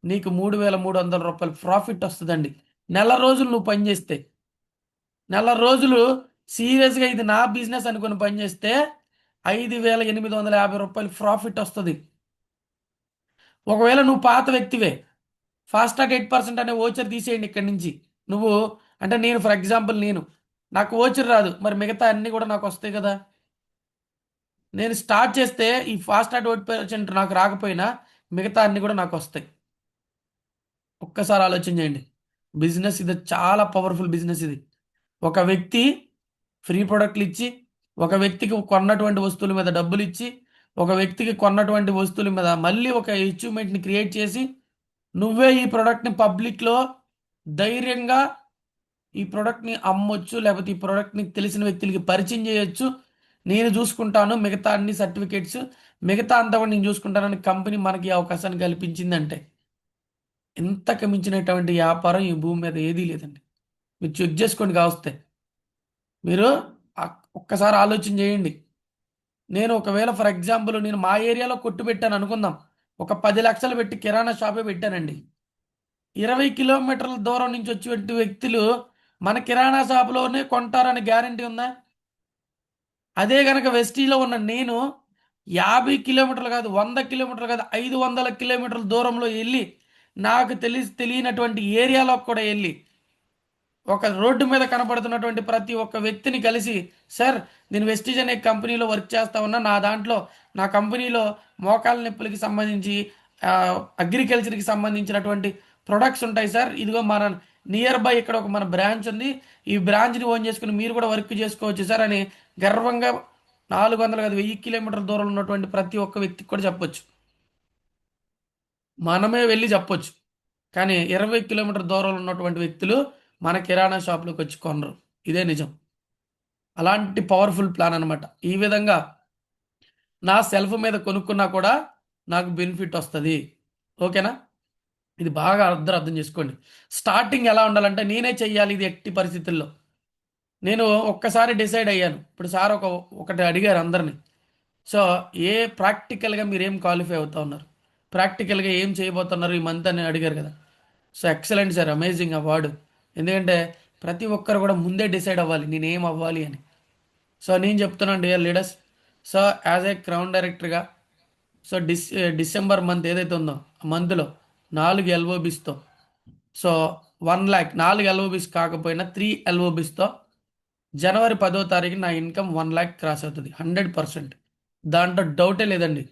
నీకు 3,300 రూపాయలు ప్రాఫిట్ వస్తుందండి. నెల రోజులు నువ్వు పనిచేస్తే, నెల రోజులు సీరియస్గా ఇది నా బిజినెస్ అనుకుని పనిచేస్తే 5,850 రూపాయలు ప్రాఫిట్ వస్తుంది. ఒకవేళ నువ్వు పాత వ్యక్తివే, ఫాస్ట్ ట్రాక్ 8% అనే ఓచర్ తీసేయండి ఇక్కడి నుంచి, నువ్వు అంటే నేను ఫర్ ఎగ్జాంపుల్ నాకు ఓచర్ రాదు, మరి మిగతా అన్నీ కూడా నాకు వస్తాయి కదా. నేను స్టార్ట్ చేస్తే ఈ ఫాస్ట్ స్టార్ట్ పర్సెంట్ నాకు రాకపోయినా మిగతా అన్నీ కూడా నాకు వస్తాయి. ఒక్కసారి ఆలోచన చేయండి. బిజినెస్ ఇది చాలా పవర్ఫుల్ బిజినెస్ ఇది. ఒక వ్యక్తి ఫ్రీ ప్రొడక్ట్లు ఇచ్చి, ఒక వ్యక్తికి కొన్నటువంటి వస్తువుల మీద డబ్బులు ఇచ్చి, ఒక వ్యక్తికి కొన్నటువంటి వస్తువుల మీద మళ్ళీ ఒక అచీవ్మెంట్ని క్రియేట్ చేసి, నువ్వే ఈ ప్రోడక్ట్ని పబ్లిక్లో ధైర్యంగా ఈ ప్రోడక్ట్ని అమ్మొచ్చు, లేకపోతే ఈ ప్రోడక్ట్ని తెలిసిన వ్యక్తులకి పరిచయం చేయొచ్చు. నేను చూసుకుంటాను మిగతా అన్ని సర్టిఫికేట్స్, మిగతా అంతా కూడా నేను చూసుకుంటానని కంపెనీ మనకి ఈ అవకాశాన్ని కల్పించిందంటే, ఇంతకు మించినటువంటి వ్యాపారం ఈ భూమి మీద ఏదీ లేదండి. మీరు చెక్ చేసుకోండి కావస్తే. మీరు ఒక్కసారి ఆలోచన చేయండి. నేను ఒకవేళ ఫర్ ఎగ్జాంపుల్ నేను మా ఏరియాలో కొట్టు పెట్టాను అనుకుందాం. ఒక 10 లక్షలు పెట్టి కిరాణా షాపే పెట్టానండి. 20 కిలోమీటర్ల దూరం నుంచి వచ్చేటువంటి వ్యక్తులు మన కిరాణా షాపులోనే కొంటారని గ్యారంటీ ఉందా? అదే గనక వెస్టీలో ఉన్న నేను 50 కిలోమీటర్లు కాదు, 100 కిలోమీటర్లు కాదు, 500 కిలోమీటర్ల దూరంలో వెళ్ళి, నాకు తెలియనటువంటి ఏరియాలోకి కూడా వెళ్ళి, ఒక రోడ్డు మీద కనపడుతున్నటువంటి ప్రతి ఒక్క వ్యక్తిని కలిసి, సార్ నేను వెస్టీజ్ అనే కంపెనీలో వర్క్ చేస్తా ఉన్నా, నా కంపెనీలో మోకాల నొప్పులకి సంబంధించి అగ్రికల్చర్కి సంబంధించినటువంటి ప్రొడక్ట్స్ ఉంటాయి సార్, ఇదిగో మన నియర్ బై ఇక్కడ ఒక మన బ్రాంచ్ ఉంది, ఈ బ్రాంచ్ని ఓన్ చేసుకుని మీరు కూడా వర్క్ చేసుకోవచ్చు సార్ అని గర్వంగా 400 కాదు 1000 కిలోమీటర్ల దూరంలో ఉన్నటువంటి ప్రతి ఒక్క వ్యక్తికి కూడా చెప్పొచ్చు. మనమే వెళ్ళి చెప్పొచ్చు. కానీ 20 కిలోమీటర్ దూరంలో ఉన్నటువంటి వ్యక్తులు మన కిరాణా షాప్లోకి వచ్చి కొనరు. ఇదే నిజం. అలాంటి పవర్ఫుల్ ప్లాన్ అనమాట. ఈ విధంగా నా సెల్ఫ్ మీద కొనుక్కున్నా కూడా నాకు బెనిఫిట్ వస్తుంది. ఓకేనా? ఇది బాగా అర్థం చేసుకోండి. స్టార్టింగ్ ఎలా ఉండాలంటే నేనే చెయ్యాలి ఇది ఎట్టి పరిస్థితుల్లో. నేను ఒక్కసారి డిసైడ్ అయ్యాను. ఇప్పుడు సార్ ఒకటి అడిగారు అందరిని. సో ప్రాక్టికల్గా మీరు ఏం క్వాలిఫై అవుతా ఉన్నారు, ప్రాక్టికల్గా ఏం చేయబోతున్నారు ఈ మంత్ అని అడిగారు కదా. So excellent sir, amazing award. ఎందుకంటే ప్రతి ఒక్కరు కూడా ముందే డిసైడ్ అవ్వాలి నేను ఏం అవ్వాలి అని. సో నేను చెప్తున్నాను dear leaders, so as a crown డైరెక్టర్గా, సో డిసెంబర్ మంత్ ఏదైతే ఉందో ఆ మంత్లో 4 ఎల్ఓబిస్తో, సో 1 lakh 4 ఎల్ఓబిస్ కాకపోయినా 3 ఎల్ఓబిస్తో జనవరి 10వ తారీఖు నా ఇన్కమ్ 1 lakh క్రాస్ అవుతుంది 100%. దాంట్లో డౌటే లేదండి.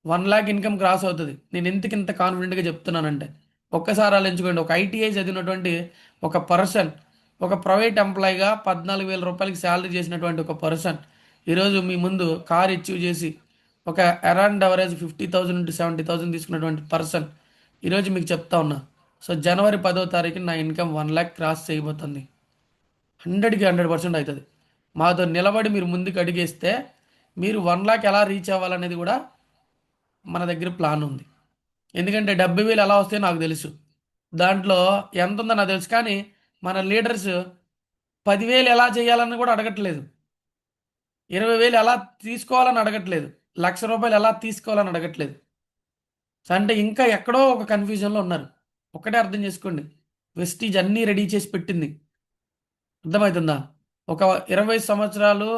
1 lakh ఇన్కమ్ క్రాస్ అవుతుంది. నేను ఇంత కాన్ఫిడెంట్గా చెప్తున్నానంటే ఒక్కసారి ఆలోచించుకోండి. ఒక ఐటీఐ చదివినటువంటి ఒక పర్సన్, ఒక ప్రైవేట్ ఎంప్లాయీగా 14,000 రూపాయలకి శాలరీ చేసినటువంటి ఒక పర్సన్ ఈరోజు మీ ముందు కార్ అచీవ్ చేసి ఒక అరౌండ్ అవరేజ్ 50,000 to 70,000 తీసుకున్నటువంటి పర్సన్ ఈరోజు మీకు చెప్తా ఉన్నా. సో జనవరి 10వ తారీఖు నా ఇన్కమ్ 1 lakh క్రాస్ చేయబోతుంది. 100కి 100% అవుతుంది. మాతో నిలబడి మీరు ముందుకు అడిగేస్తే మీరు 1 lakh ఎలా రీచ్ అవ్వాలనేది కూడా మన దగ్గర ప్లాన్ ఉంది. ఎందుకంటే 70,000 ఎలా వస్తాయో నాకు తెలుసు, దాంట్లో ఎంత ఉందో నాకు తెలుసు. కానీ మన లీడర్స్ 10,000 ఎలా చేయాలని కూడా అడగట్లేదు, 20,000 ఎలా తీసుకోవాలని అడగట్లేదు, ₹1,00,000 ఎలా తీసుకోవాలని అడగట్లేదు. అంటే ఇంకా ఎక్కడో ఒక కన్ఫ్యూజన్లో ఉన్నారు. ఒకటే అర్థం చేసుకోండి, వెస్టీజ్ అన్నీ రెడీ చేసి పెట్టింది. అర్థమవుతుందా? ఒక 20 సంవత్సరాలు,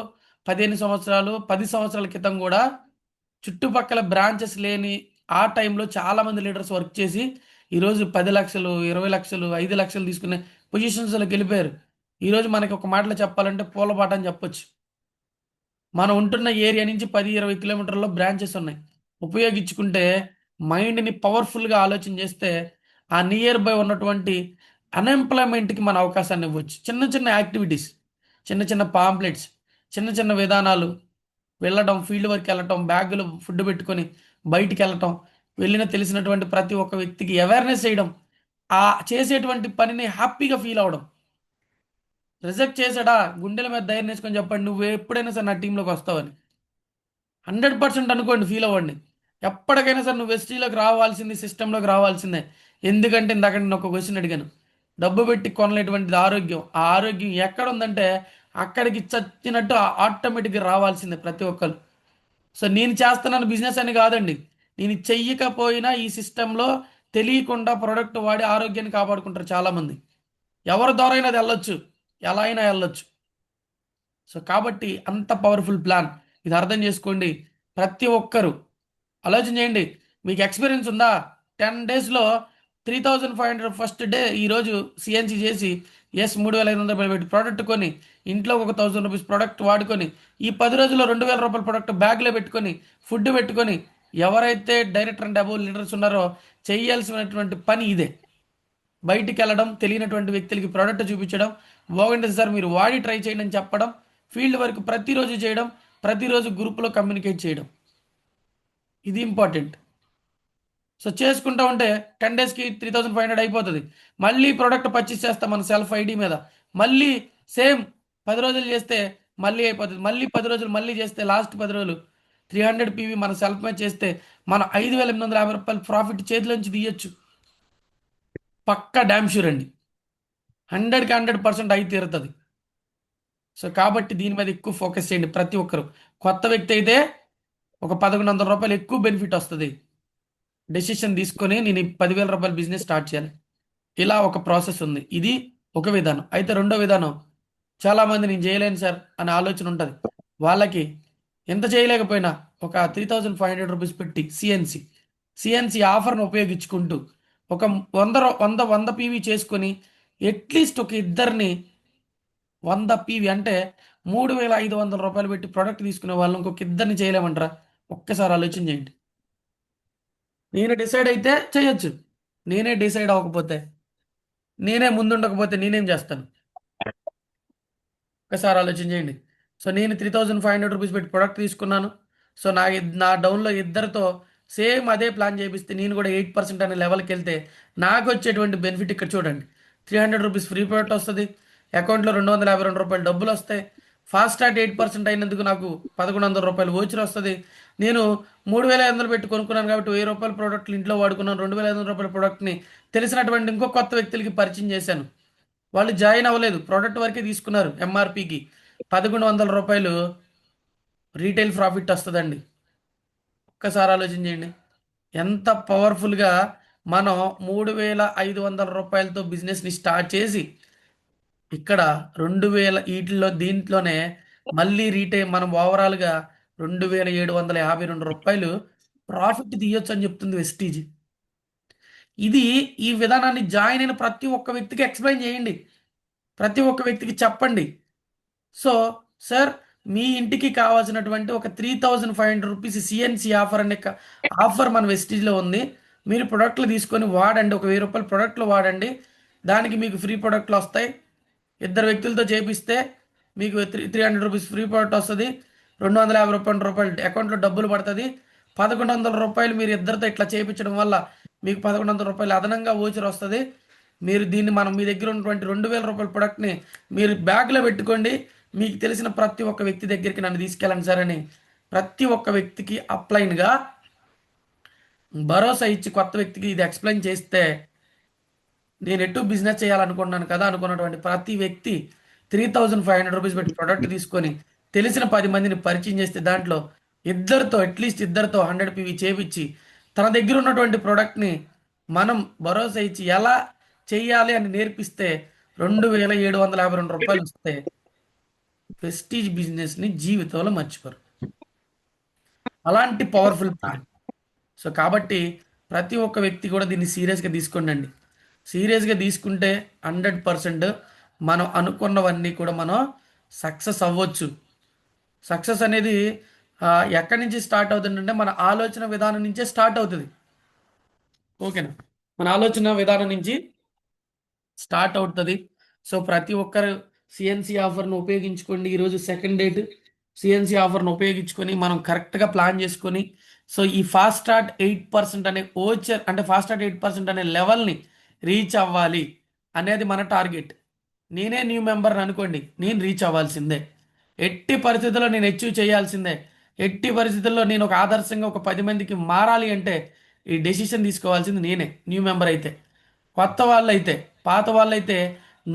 15 సంవత్సరాలు, 10 సంవత్సరాల క్రితం కూడా చుట్టుపక్కల బ్రాంచెస్ లేని ఆ టైంలో చాలామంది లీడర్స్ వర్క్ చేసి ఈరోజు 10 లక్షలు, 20 లక్షలు, 5 లక్షలు తీసుకునే పొజిషన్స్లోకి వెళ్ళిపోయారు. ఈరోజు మనకి ఒక మాటలో చెప్పాలంటే పూలబాట అని చెప్పొచ్చు. మనం ఉంటున్న ఏరియా నుంచి 10-20 కిలోమీటర్లో బ్రాంచెస్ ఉన్నాయి. ఉపయోగించుకుంటే మైండ్ని పవర్ఫుల్గా ఆలోచన చేస్తే ఆ నియర్ బై ఉన్నటువంటి అన్ఎంప్లాయ్మెంట్కి మన అవకాశాన్ని ఇవ్వచ్చు. చిన్న చిన్న యాక్టివిటీస్, చిన్న చిన్న పాంప్లెట్స్, చిన్న చిన్న విధానాలు, వెళ్ళడం, ఫీల్డ్ వర్క్ వెళ్ళటం, బ్యాగులో ఫుడ్ పెట్టుకొని బయటికి వెళ్ళటం, వెళ్ళిన తెలిసినటువంటి ప్రతి ఒక్క వ్యక్తికి అవేర్నెస్ చేయడం, ఆ చేసేటువంటి పనిని హ్యాపీగా ఫీల్ అవ్వడం. రిజెక్ట్ చేశాడా గుండెల మీద ధైర్యం వేసుకొని చెప్పండి, నువ్వు ఎప్పుడైనా సరే నా టీంలోకి వస్తావని 100% అనుకోండి, ఫీల్ అవ్వండి. ఎప్పటికైనా సరే నువ్వు ఎస్టీలోకి రావాల్సింది, సిస్టంలోకి రావాల్సిందే. ఎందుకంటే ఇందాక నేను ఒక క్వశ్చన్ అడిగాను, డబ్బు పెట్టి కొనలేటువంటిది ఆరోగ్యం. ఆ ఆరోగ్యం ఎక్కడ ఉందంటే అక్కడికి చచ్చినట్టు ఆటోమేటిక్గా రావాల్సిందే ప్రతి ఒక్కరు. సో నేను చేస్తున్నాను బిజినెస్ అని కాదండి, నేను చెయ్యకపోయినా ఈ సిస్టంలో తెలియకుండా ప్రోడక్ట్ వాడి ఆరోగ్యాన్ని కాపాడుకుంటారు చాలామంది. ఎవరి ద్వారా అయినా అది వెళ్ళొచ్చు, ఎలా అయినా వెళ్ళొచ్చు. సో కాబట్టి అంత పవర్ఫుల్ ప్లాన్ ఇది, అర్థం చేసుకోండి. ప్రతి ఒక్కరు ఆలోచన చేయండి. మీకు ఎక్స్పీరియన్స్ ఉందా? 10 డేస్లో 3500 ఫస్ట్ డే ఈరోజు సిఎన్సి చేసి ఎస్ 3500 పెట్టి ప్రోడక్ట్ కొని ఇంట్లో ఒక 1000 రూపీస్ ప్రోడక్ట్ వాడుకొని ఈ 10 రోజుల్లో 2000 రూపాయల ప్రోడక్ట్ బ్యాగ్లో పెట్టుకొని ఫుడ్ పెట్టుకొని ఎవరైతే డైరెక్టర్ అండ్ అబోవ్ లీడర్స్ ఉన్నారో చేయాల్సినటువంటి పని ఇదే. బయటికి వెళ్ళడం, తెలియనటువంటి వ్యక్తులకి ప్రోడక్ట్ చూపించడం, బాగుంటుంది సార్ మీరు వాడి ట్రై చేయండి అని చెప్పడం, ఫీల్డ్ వర్క్ ప్రతిరోజు చేయడం, ప్రతిరోజు గ్రూప్లో కమ్యూనికేట్ చేయడం, ఇది ఇంపార్టెంట్. సో చేసుకుంటా ఉంటే 10 డేస్కి 3500 అయిపోతుంది. మళ్ళీ ప్రోడక్ట్ పర్చేస్ చేస్తాం మన సెల్ఫ్ ఐడి మీద, మళ్ళీ సేమ్ 10 రోజులు చేస్తే మళ్ళీ అయిపోతుంది. మళ్ళీ 10 రోజులు మళ్ళీ చేస్తే లాస్ట్ 10 రోజులు 300 పీవీ మన సెల్ఫ్ మీద చేస్తే మన 5850 రూపాయలు ప్రాఫిట్ చేతిలోంచి తీయచ్చు. పక్కా డ్యామ్ షూర్ అండి, 100కి 100% అయి తీరుతుంది. సో కాబట్టి దీని మీద ఎక్కువ ఫోకస్ చేయండి ప్రతి ఒక్కరు. కొత్త వ్యక్తి అయితే ఒక 1100 రూపాయలు ఎక్కువ బెనిఫిట్ వస్తుంది. డెసిషన్ తీసుకొని నేను 10,000 రూపాయల బిజినెస్ స్టార్ట్ చేయాలి, ఇలా ఒక ప్రాసెస్ ఉంది. ఇది ఒక విధానం. అయితే రెండో విధానం, చాలామంది నేను చేయలేను సార్ అనే ఆలోచన ఉంటుంది. వాళ్ళకి ఎంత చేయలేకపోయినా ఒక 3500 రూపీస్ పెట్టి సిఎన్సి ఆఫర్ను ఉపయోగించుకుంటూ ఒక 100 పీవీ చేసుకొని అట్లీస్ట్ ఒక ఇద్దరిని 100 పీవీ అంటే 3500 రూపాయలు పెట్టి ప్రోడక్ట్ తీసుకునే వాళ్ళని ఇంకొక ఇద్దరిని చేయలేమంటారా? ఒక్కసారి ఆలోచన చేయండి. నేను డిసైడ్ అయితే చేయొచ్చు, నేనే డిసైడ్ అవ్వకపోతే, నేనే ముందుండకపోతే నేనేం చేస్తాను? ఒకసారి ఆలోచన చేయండి. సో నేను 3500 రూపీస్ పెట్టి ప్రొడక్ట్ తీసుకున్నాను. సో నా డౌన్లో ఇద్దరితో సేమ్ అదే ప్లాన్ చేపిస్తే నేను కూడా 8% అనే లెవెల్కి వెళ్తే నాకు వచ్చేటువంటి బెనిఫిట్ ఇక్కడ చూడండి. 300 రూపీస్ ఫ్రీ ప్రోడక్ట్ వస్తుంది, అకౌంట్లో 252 రూపాయలు డబ్బులు వస్తాయి. ఫాస్ట్ స్టార్ట్ 8% అయినందుకు నాకు 1100 రూపాయలు ఓచర్ వస్తుంది. నేను 3500 పెట్టి కొనుక్కున్నాను కాబట్టి 1000 రూపాయల ప్రోడక్ట్లు ఇంట్లో వాడుకున్నాను. 2500 రూపాయల ప్రోడక్ట్ని తెలిసినటువంటి ఇంకో కొత్త వ్యక్తులకి పరిచయం చేశాను. వాళ్ళు జాయిన్ అవ్వలేదు, ప్రోడక్ట్ వరకే తీసుకున్నారు. ఎంఆర్పికి 1100 రూపాయలు రీటైల్ ప్రాఫిట్ వస్తుందండి. ఒక్కసారి ఆలోచన చేయండి, ఎంత పవర్ఫుల్గా మనం 3500 రూపాయలతో బిజినెస్ని స్టార్ట్ చేసి ఇక్కడ 2000 దీంట్లోనే మళ్ళీ రీటైల్ మనం ఓవరాల్గా 2752 రూపాయలు ప్రాఫిట్ తీయొచ్చు అని చెప్తుంది వెస్టీజ్. ఇది ఈ విధానాన్ని జాయిన్ అయిన ప్రతి ఒక్క వ్యక్తికి ఎక్స్ప్లెయిన్ చేయండి, ప్రతి ఒక్క వ్యక్తికి చెప్పండి. సో సార్ మీ ఇంటికి కావాల్సినటువంటి ఒక 3500 రూపీస్ సిఎన్సి ఆఫర్ అనే ఆఫర్ మన వెస్టీజ్లో ఉంది. మీరు ప్రొడక్ట్లు తీసుకొని వాడండి, ఒక 1000 రూపాయల ప్రొడక్ట్లు వాడండి, దానికి మీకు ఫ్రీ ప్రొడక్ట్లు వస్తాయి. ఇద్దరు వ్యక్తులతో చేపిస్తే మీకు 300 రూపీస్ ఫ్రీ ప్రోడక్ట్ వస్తుంది. 250 రూపాయలు అకౌంట్లో డబ్బులు పడుతుంది. 1100 రూపాయలు మీరు ఇద్దరితో ఇట్లా చేయించడం వల్ల మీకు 1100 రూపాయలు అదనంగా ఓచర్ వస్తుంది. మీరు దీన్ని మీ దగ్గర ఉన్నటువంటి 2000 రూపాయల ప్రొడక్ట్ని మీరు బ్యాగ్లో పెట్టుకోండి. మీకు తెలిసిన ప్రతి ఒక్క వ్యక్తి దగ్గరికి నన్ను తీసుకెళ్ళండి సార్ అని ప్రతి ఒక్క వ్యక్తికి అప్లైన్గా భరోసా ఇచ్చి కొత్త వ్యక్తికి ఇది ఎక్స్ప్లెయిన్ చేస్తే, నేను ఎటు బిజినెస్ చేయాలనుకున్నాను కదా అనుకున్నటువంటి ప్రతి వ్యక్తి 3500 రూపీస్ పెట్టి ప్రొడక్ట్ తీసుకొని తెలిసిన 10 మందిని పరిచయం చేస్తే దాంట్లో అట్లీస్ట్ ఇద్దరితో 100 పీవీ చేపించి తన దగ్గర ఉన్నటువంటి ప్రోడక్ట్ని మనం భరోసా ఇచ్చి ఎలా చెయ్యాలి అని నేర్పిస్తే 2752 రూపాయలు వస్తే ప్రెస్టీజ్ బిజినెస్ని జీవితంలో మర్చిపోరు. అలాంటి పవర్ఫుల్ ప్లాన్. సో కాబట్టి ప్రతి ఒక్క వ్యక్తి కూడా దీన్ని సీరియస్గా తీసుకోండి. సీరియస్గా తీసుకుంటే 100% మనం అనుకున్నవన్నీ కూడా మనం సక్సెస్ అవ్వచ్చు. సక్సెస్ అనేది ఎక్కడి నుంచి స్టార్ట్ అవుతుందంటే మన ఆలోచన విధానం నుంచే స్టార్ట్ అవుతుంది. ఓకేనా, మన ఆలోచన విధానం నుంచి స్టార్ట్ అవుతుంది. సో ప్రతి ఒక్కరు సిఎన్సి ఆఫర్ను ఉపయోగించుకోండి. ఈరోజు సెకండ్ డేట్. సిఎన్సి ఆఫర్ను ఉపయోగించుకొని మనం కరెక్ట్గా ప్లాన్ చేసుకొని సో ఈ ఫాస్ట్ స్టార్ట్ 8% అనే ఓచర్ అంటే ఫాస్ట్ స్టార్ట్ 8% అనే లెవెల్ని రీచ్ అవ్వాలి అనేది మన టార్గెట్. నేనే న్యూ మెంబర్ని అనుకోండి, నేను రీచ్ అవ్వాల్సిందే. ఎట్టి పరిస్థితుల్లో నేను అచీవ్ చేయాల్సిందే. ఎట్టి పరిస్థితుల్లో నేను ఒక ఆదర్శంగా ఒక 10 మందికి మారాలి అంటే ఈ డెసిషన్ తీసుకోవాల్సింది నేనే. న్యూ మెంబర్ అయితే, కొత్త వాళ్ళు అయితే, పాత వాళ్ళు అయితే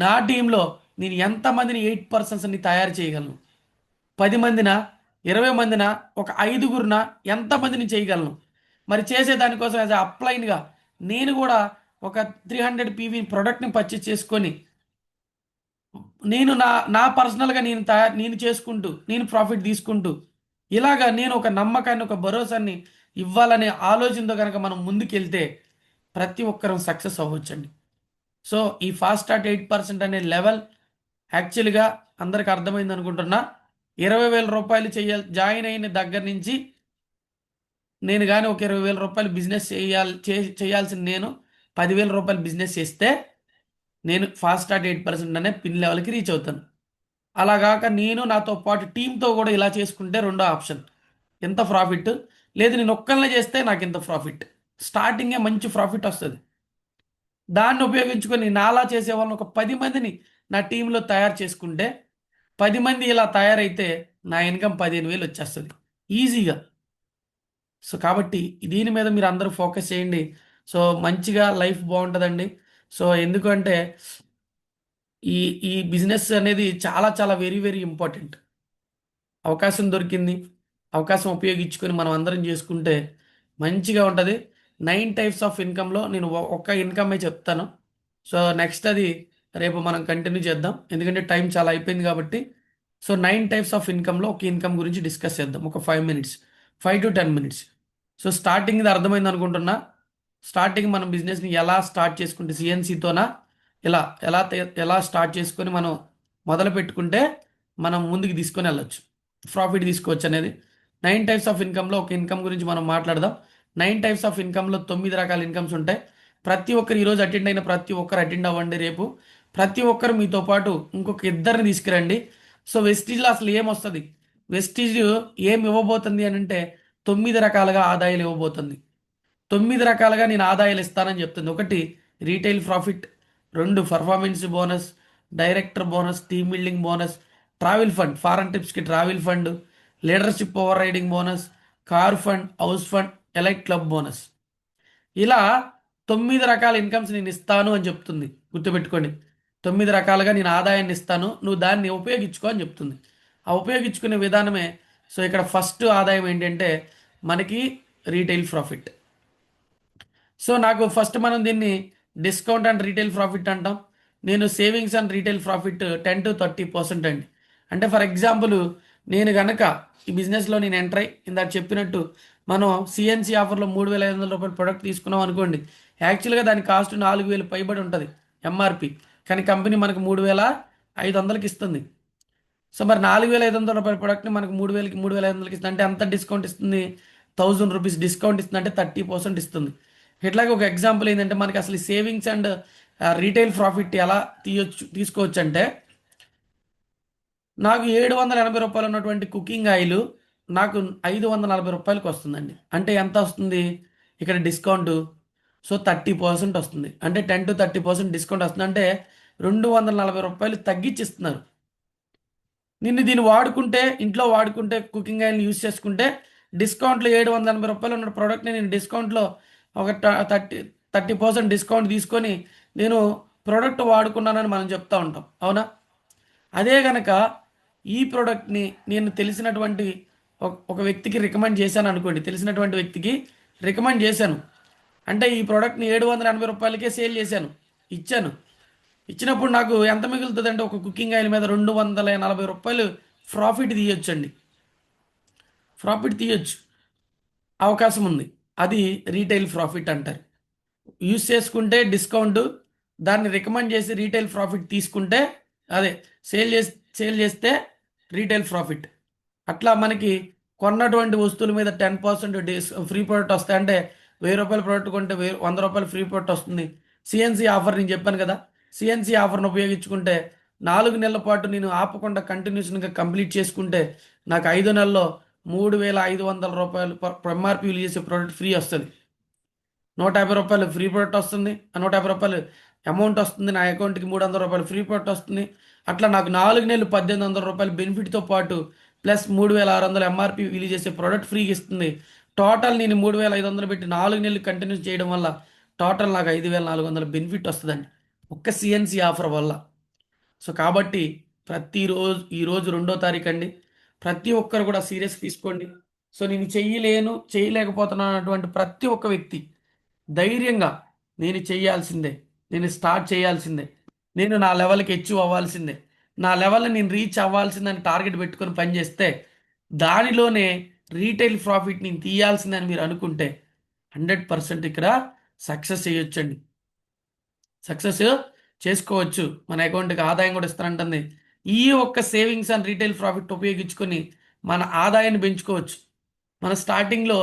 నా టీంలో నేను ఎంతమందిని 8%ని తయారు చేయగలను? 10 మందినా, 20 మందినా, ఒక 5గురునా, ఎంతమందిని చేయగలను? మరి చేసేదానికోసం యాజ్ అప్లైన్గా నేను కూడా ఒక 300 పీవీ ప్రోడక్ట్ని పర్చేస్ చేసుకొని నేను నా పర్సనల్గా నేను చేసుకుంటూ నేను ప్రాఫిట్ తీసుకుంటూ ఇలాగా నేను ఒక నమ్మకాన్ని ఒక భరోసాన్ని ఇవ్వాలనే ఆలోచనతో కనుక మనం ముందుకెళ్తే ప్రతి ఒక్కరం సక్సెస్ అవ్వచ్చండి. సో ఈ ఫాస్ట్ స్టార్ట్ 8% అనే లెవెల్ యాక్చువల్గా అందరికి అర్థమైంది అనుకుంటున్నా. 20,000 రూపాయలు జాయిన్ అయిన దగ్గర నుంచి నేను కానీ ఒక 20,000 రూపాయలు బిజినెస్ చేయాల్సిన నేను 10,000 రూపాయలు బిజినెస్ చేస్తే నేను ఫాస్ట్ స్టార్ట్ 8% అనే పిన్ లెవెల్కి రీచ్ అవుతాను. అలాగాక నేను నాతో పాటు టీంతో కూడా ఇలా చేసుకుంటే రెండో ఆప్షన్, ఎంత ప్రాఫిట్. లేదు నేను ఒక్కళ్ళనే చేస్తే నాకు ఎంత ప్రాఫిట్. స్టార్టింగే మంచి ప్రాఫిట్ వస్తుంది. దాన్ని ఉపయోగించుకొని నాలా చేసే వాళ్ళని ఒక 10 మందిని నా టీంలో తయారు చేసుకుంటే 10 మంది ఇలా తయారైతే నా ఇన్కమ్ 15,000 వచ్చేస్తుంది ఈజీగా. సో కాబట్టి దీని మీద మీరు అందరూ ఫోకస్ చేయండి. సో మంచిగా లైఫ్ బాగుంటుందండి. సో ఎందుకంటే ఈ ఈ బిజినెస్ అనేది చాలా చాలా వెరీ వెరీ ఇంపార్టెంట్. అవకాశం దొరికింది, అవకాశం ఉపయోగించుకొని మనం అందరం చేసుకుంటే మంచిగా ఉంటుంది. 9 టైప్స్ ఆఫ్ ఇన్కంలో నేను ఒక్క ఇన్కమే చెప్తాను. సో నెక్స్ట్ అది రేపు మనం కంటిన్యూ చేద్దాం, ఎందుకంటే టైం చాలా అయిపోయింది కాబట్టి. సో 9 టైప్స్ ఆఫ్ ఇన్కంలో ఒక ఇన్కమ్ గురించి డిస్కస్ చేద్దాం, ఒక 5 minutes, 5 to 10 minutes. So starting ఇది అర్థమైంది అనుకుంటున్నా. స్టార్టింగ్ మనం బిజినెస్ని ఎలా స్టార్ట్ చేసుకుంటే సిఎన్సితోనా ఇలా ఎలా ఎలా స్టార్ట్ చేసుకొని మనం మొదలు పెట్టుకుంటే మనం ముందుకు తీసుకొని వెళ్ళొచ్చు, ప్రాఫిట్ తీసుకోవచ్చు అనేది. 9 టైప్స్ ఆఫ్ ఇన్కంలో ఒక ఇన్కమ్ గురించి మనం మాట్లాడదాం. 9 టైప్స్ ఆఫ్ ఇన్కంలో 9 రకాల ఇన్కమ్స్ ఉంటాయి. ప్రతి ఒక్కరు ఈరోజు అటెండ్ అయిన ప్రతి ఒక్కరు అటెండ్ అవ్వండి. రేపు ప్రతి ఒక్కరు మీతో పాటు ఇంకొక ఇద్దరిని తీసుకురండి. సో వెస్టీజ్లో అసలు ఏమొస్తుంది, వెస్టీజ్ ఏం ఇవ్వబోతుంది అని అంటే 9 రకాలుగా ఆదాయాలు ఇవ్వబోతుంది. 9 రకాలుగా నేను ఆదాయాలు ఇస్తానని చెప్తుంది. ఒకటి retail profit, 2 performance bonus, director bonus, team building bonus, travel fund, foreign ట్రిప్స్కి travel fund, leadership overriding bonus, car fund, house fund, elite club bonus. ఇలా 9 రకాల ఇన్కమ్స్ నేను ఇస్తాను అని చెప్తుంది. గుర్తుపెట్టుకోండి, 9 రకాలుగా నేను ఆదాయాన్ని ఇస్తాను, నువ్వు దాన్ని ఉపయోగించుకో అని చెప్తుంది. ఆ ఉపయోగించుకునే విధానమే. సో ఇక్కడ ఫస్ట్ ఆదాయం ఏంటంటే మనకి రీటైల్ ప్రాఫిట్. సో నాకు ఫస్ట్ మనం దీన్ని డిస్కౌంట్ అండ్ రీటైల్ ప్రాఫిట్ అంటాం. నేను savings and retail profit 10 to 30% అండి. అంటే ఫర్ ఎగ్జాంపుల్ నేను కనుక ఈ బిజినెస్లో నేను ఎంటర్ అయ్యి ఇందాక చెప్పినట్టు మనం సిఎన్సి ఆఫర్లో 3,500 రూపాయలు ప్రొడక్ట్ తీసుకున్నాం అనుకోండి. యాక్చువల్గా దాని కాస్ట్ 4,000 పైబడి ఉంటుంది ఎంఆర్పి, కానీ కంపెనీ మనకు 3,500కి ఇస్తుంది. సో మరి 4,500 రూపాయల ప్రొడక్ట్ని మనకు 3,000కి 3,500కి ఇస్తుంది అంటే ఎంత డిస్కౌంట్ ఇస్తుంది, 1,000 రూపీస్ డిస్కౌంట్ ఇస్తుంది, అంటే 30% ఇస్తుంది. ఇట్లాగే ఒక ఎగ్జాంపుల్ ఏంటంటే మనకి అసలు సేవింగ్స్ అండ్ రీటైల్ ప్రాఫిట్ ఎలా తీసుకోవచ్చు అంటే నాకు 780 రూపాయలు ఉన్నటువంటి కుకింగ్ ఆయిల్ నాకు 540 రూపాయలకి వస్తుందండి. అంటే ఎంత వస్తుంది ఇక్కడ డిస్కౌంట్, సో 30% వస్తుంది. అంటే 10 to 30% డిస్కౌంట్ వస్తుంది. అంటే 240 రూపాయలు తగ్గించిస్తున్నారు. దీన్ని వాడుకుంటే, ఇంట్లో వాడుకుంటే, కుకింగ్ ఆయిల్ని యూజ్ చేసుకుంటే డిస్కౌంట్లో 780 రూపాయలు ఉన్న ప్రోడక్ట్ని నేను డిస్కౌంట్లో ఒక 30% డిస్కౌంట్ తీసుకొని నేను ప్రోడక్ట్ వాడుకున్నానని మనం చెప్తా ఉంటాం, అవునా? అదే గనక ఈ ప్రోడక్ట్ని నేను తెలిసినటువంటి ఒక వ్యక్తికి రికమెండ్ చేశాను అనుకోండి, తెలిసినటువంటి వ్యక్తికి రికమెండ్ చేశాను అంటే ఈ ప్రోడక్ట్ని 780 రూపాయలకే సేల్ చేశాను, ఇచ్చాను. ఇచ్చినప్పుడు నాకు ఎంత మిగులుతుంది అంటే ఒక కుకింగ్ ఆయిల్ మీద 240 రూపాయలు ప్రాఫిట్ తీయొచ్చండి. ప్రాఫిట్ తీయొచ్చు, అవకాశం ఉంది. అది రీటైల్ ప్రాఫిట్ అంటారు. యూస్ చేసుకుంటే డిస్కౌంట్, దాన్ని రికమెండ్ చేసి రీటైల్ ప్రాఫిట్ తీసుకుంటే అదే సేల్ చేస్తే రీటైల్ ప్రాఫిట్. అట్లా మనకి కొన్నటువంటి వస్తువుల మీద 10% ఫ్రీ ప్రోడక్ట్ వస్తాయి. అంటే 1,000 రూపాయల ప్రోడక్ట్ కొంటే 100 రూపాయలు ఫ్రీ ప్రోడక్ట్ వస్తుంది. సిఎన్సి ఆఫర్ నేను చెప్పాను కదా, సిఎన్సి ఆఫర్ను ఉపయోగించుకుంటే 4 నెలల పాటు నేను ఆపకుండా కంటిన్యూషన్గా కంప్లీట్ చేసుకుంటే నాకు 5 నెలల్లో 3,500 రూపాయలు ఎంఆర్పి యూజ్ చేసే ప్రోడక్ట్ ఫ్రీ వస్తుంది. 150 రూపాయలు ఫ్రీ ప్రోడక్ట్ వస్తుంది, 150 రూపాయలు అమౌంట్ వస్తుంది, నా అకౌంట్కి 300 రూపాయలు ఫ్రీ ప్రోడక్ట్ వస్తుంది. అట్లా నాకు 4 నెలలు 1,800 రూపాయలు బెనిఫిట్తో పాటు ప్లస్ 3,600 ఎంఆర్పి రిలీజ్ చేసే ప్రోడక్ట్ ఫ్రీగా ఇస్తుంది. టోటల్ నేను 3,500 పెట్టి 4 నెలలు కంటిన్యూ చేయడం వల్ల టోటల్ నాకు 5,400 బెనిఫిట్ వస్తుందండి ఒక్క సిఎన్సి ఆఫర్ వల్ల. సో కాబట్టి ప్రతిరోజు ఈరోజు 2వ తారీఖు అండి, ప్రతి ఒక్కరు కూడా సీరియస్ తీసుకోండి. సో నేను చేయలేకపోతున్నాను అన్నటువంటి ప్రతి ఒక్క వ్యక్తి ధైర్యంగా నేను చేయాల్సిందే, నేను స్టార్ట్ చేయాల్సిందే, నేను నా లెవెల్కి అచీవ్ అవ్వాల్సిందే, నా లెవెల్ని నేను రీచ్ అవ్వాల్సిందని టార్గెట్ పెట్టుకొని పనిచేస్తే దానిలోనే రీటైల్ ప్రాఫిట్ నేను తీయాల్సిందని మీరు అనుకుంటే 100% ఇక్కడ సక్సెస్ చేయొచ్చండి. సక్సెస్ చేసుకోవచ్చు. మన అకౌంట్కి ఆదాయం కూడా ఇస్తానంటుంది. ఈ ఒక్క సేవింగ్స్ అండ్ రీటైల్ ప్రాఫిట్ ఉపయోగించుకొని మన ఆదాయాన్ని పెంచుకోవచ్చు. మన స్టార్టింగ్లో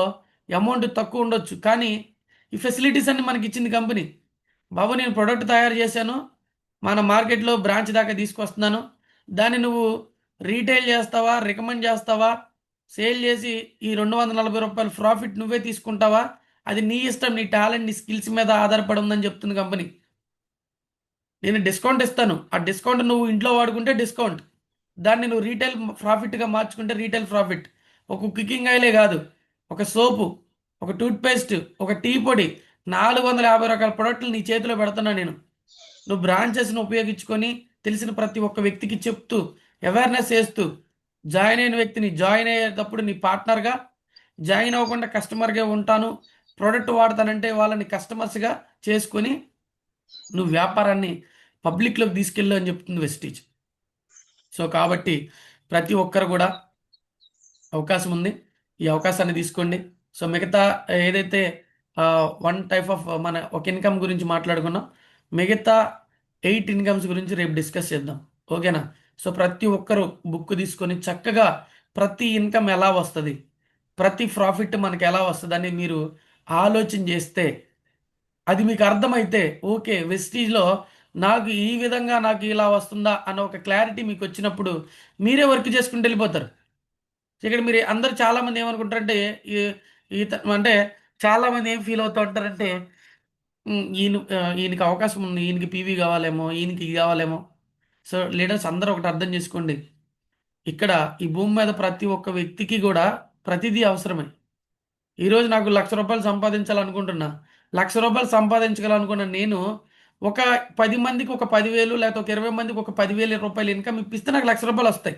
అమౌంట్ తక్కువ ఉండొచ్చు, కానీ ఈ ఫెసిలిటీస్ అన్ని మనకి ఇచ్చింది కంపెనీ. బాబు నేను ప్రోడక్ట్ తయారు చేశాను, మన మార్కెట్లో బ్రాంచ్ దాకా తీసుకొస్తున్నాను, దాన్ని నువ్వు రీటైల్ చేస్తావా, రికమెండ్ చేస్తావా, సేల్ చేసి ఈ రూ. 240 ప్రాఫిట్ నువ్వే తీసుకుంటావా, అది నీ ఇష్టం, నీ టాలెంట్, నీ స్కిల్స్ మీద ఆధారపడి ఉందని చెప్తుంది కంపెనీ. నేను డిస్కౌంట్ ఇస్తాను, ఆ డిస్కౌంట్ నువ్వు ఇంట్లో వాడుకుంటే డిస్కౌంట్, దాన్ని నువ్వు రీటైల్ ప్రాఫిట్గా మార్చుకుంటే రీటైల్ ప్రాఫిట్. ఒక కుకింగ్ ఆయిలే కాదు, ఒక సోపు, ఒక టూత్పేస్ట్, ఒక టీ పొడి, 450 రకాల ప్రొడక్ట్లు నీ చేతిలో పెడుతున్నా నేను. నువ్వు బ్రాంచెస్ని ఉపయోగించుకొని తెలిసిన ప్రతి ఒక్క వ్యక్తికి చెప్తూ అవేర్నెస్ చేస్తూ జాయిన్ అయిన వ్యక్తిని జాయిన్ అయ్యేటప్పుడు నీ పార్ట్నర్గా, జాయిన్ అవ్వకుండా కస్టమర్గా ఉంటాను, ప్రోడక్ట్ వాడతానంటే వాళ్ళని కస్టమర్స్గా చేసుకొని నువ్వు వ్యాపారాన్ని పబ్లిక్లోకి తీసుకెళ్ళు అని చెప్తుంది వెస్టీజ్. సో కాబట్టి ప్రతి ఒక్కరు కూడా అవకాశం ఉంది, ఈ అవకాశాన్ని తీసుకోండి. సో మిగతా ఏదైతే వన్ టైప్ ఆఫ్ మన ఒక ఇన్కమ్ గురించి మాట్లాడుకున్నాం, మిగతా 8 ఇన్కమ్స్ గురించి రేపు డిస్కస్ చేద్దాం. ఓకేనా? సో ప్రతి ఒక్కరు బుక్ తీసుకొని చక్కగా ప్రతి ఇన్కమ్ ఎలా వస్తుంది, ప్రతి ప్రాఫిట్ మనకి ఎలా వస్తుంది అని మీరు ఆలోచన చేస్తే, అది మీకు అర్థమైతే, ఓకే వెస్టీజ్లో నాకు ఈ విధంగా నాకు ఇలా వస్తుందా అన్న ఒక క్లారిటీ మీకు వచ్చినప్పుడు మీరే వర్క్ చేసుకుంటూ వెళ్ళిపోతారు. ఇక్కడ మీరు అందరు చాలామంది ఏమనుకుంటారంటే, అంటే చాలామంది ఏం ఫీల్ అవుతూ ఉంటారంటే, ఈయనకి అవకాశం ఉంది, ఈయనకి పీవీ కావాలేమో, ఈయనకి ఇది కావాలేమో. సో లీడర్స్ అందరూ ఒకటి అర్థం చేసుకోండి, ఇక్కడ ఈ భూమి మీద ప్రతి ఒక్క వ్యక్తికి కూడా ప్రతిదీ అవసరమే. ఈరోజు నాకు రూ. 1,00,000 సంపాదించాలనుకుంటున్నా, రూ. 1,00,000 సంపాదించగలనుకున్న నేను ఒక 10 మందికి ఒక 10,000 లేకపోతే ఒక 20 మందికి ఒక రూ. 10,000 ఇన్కమ్ ఇప్పిస్తే నాకు రూ. 1,00,000 వస్తాయి.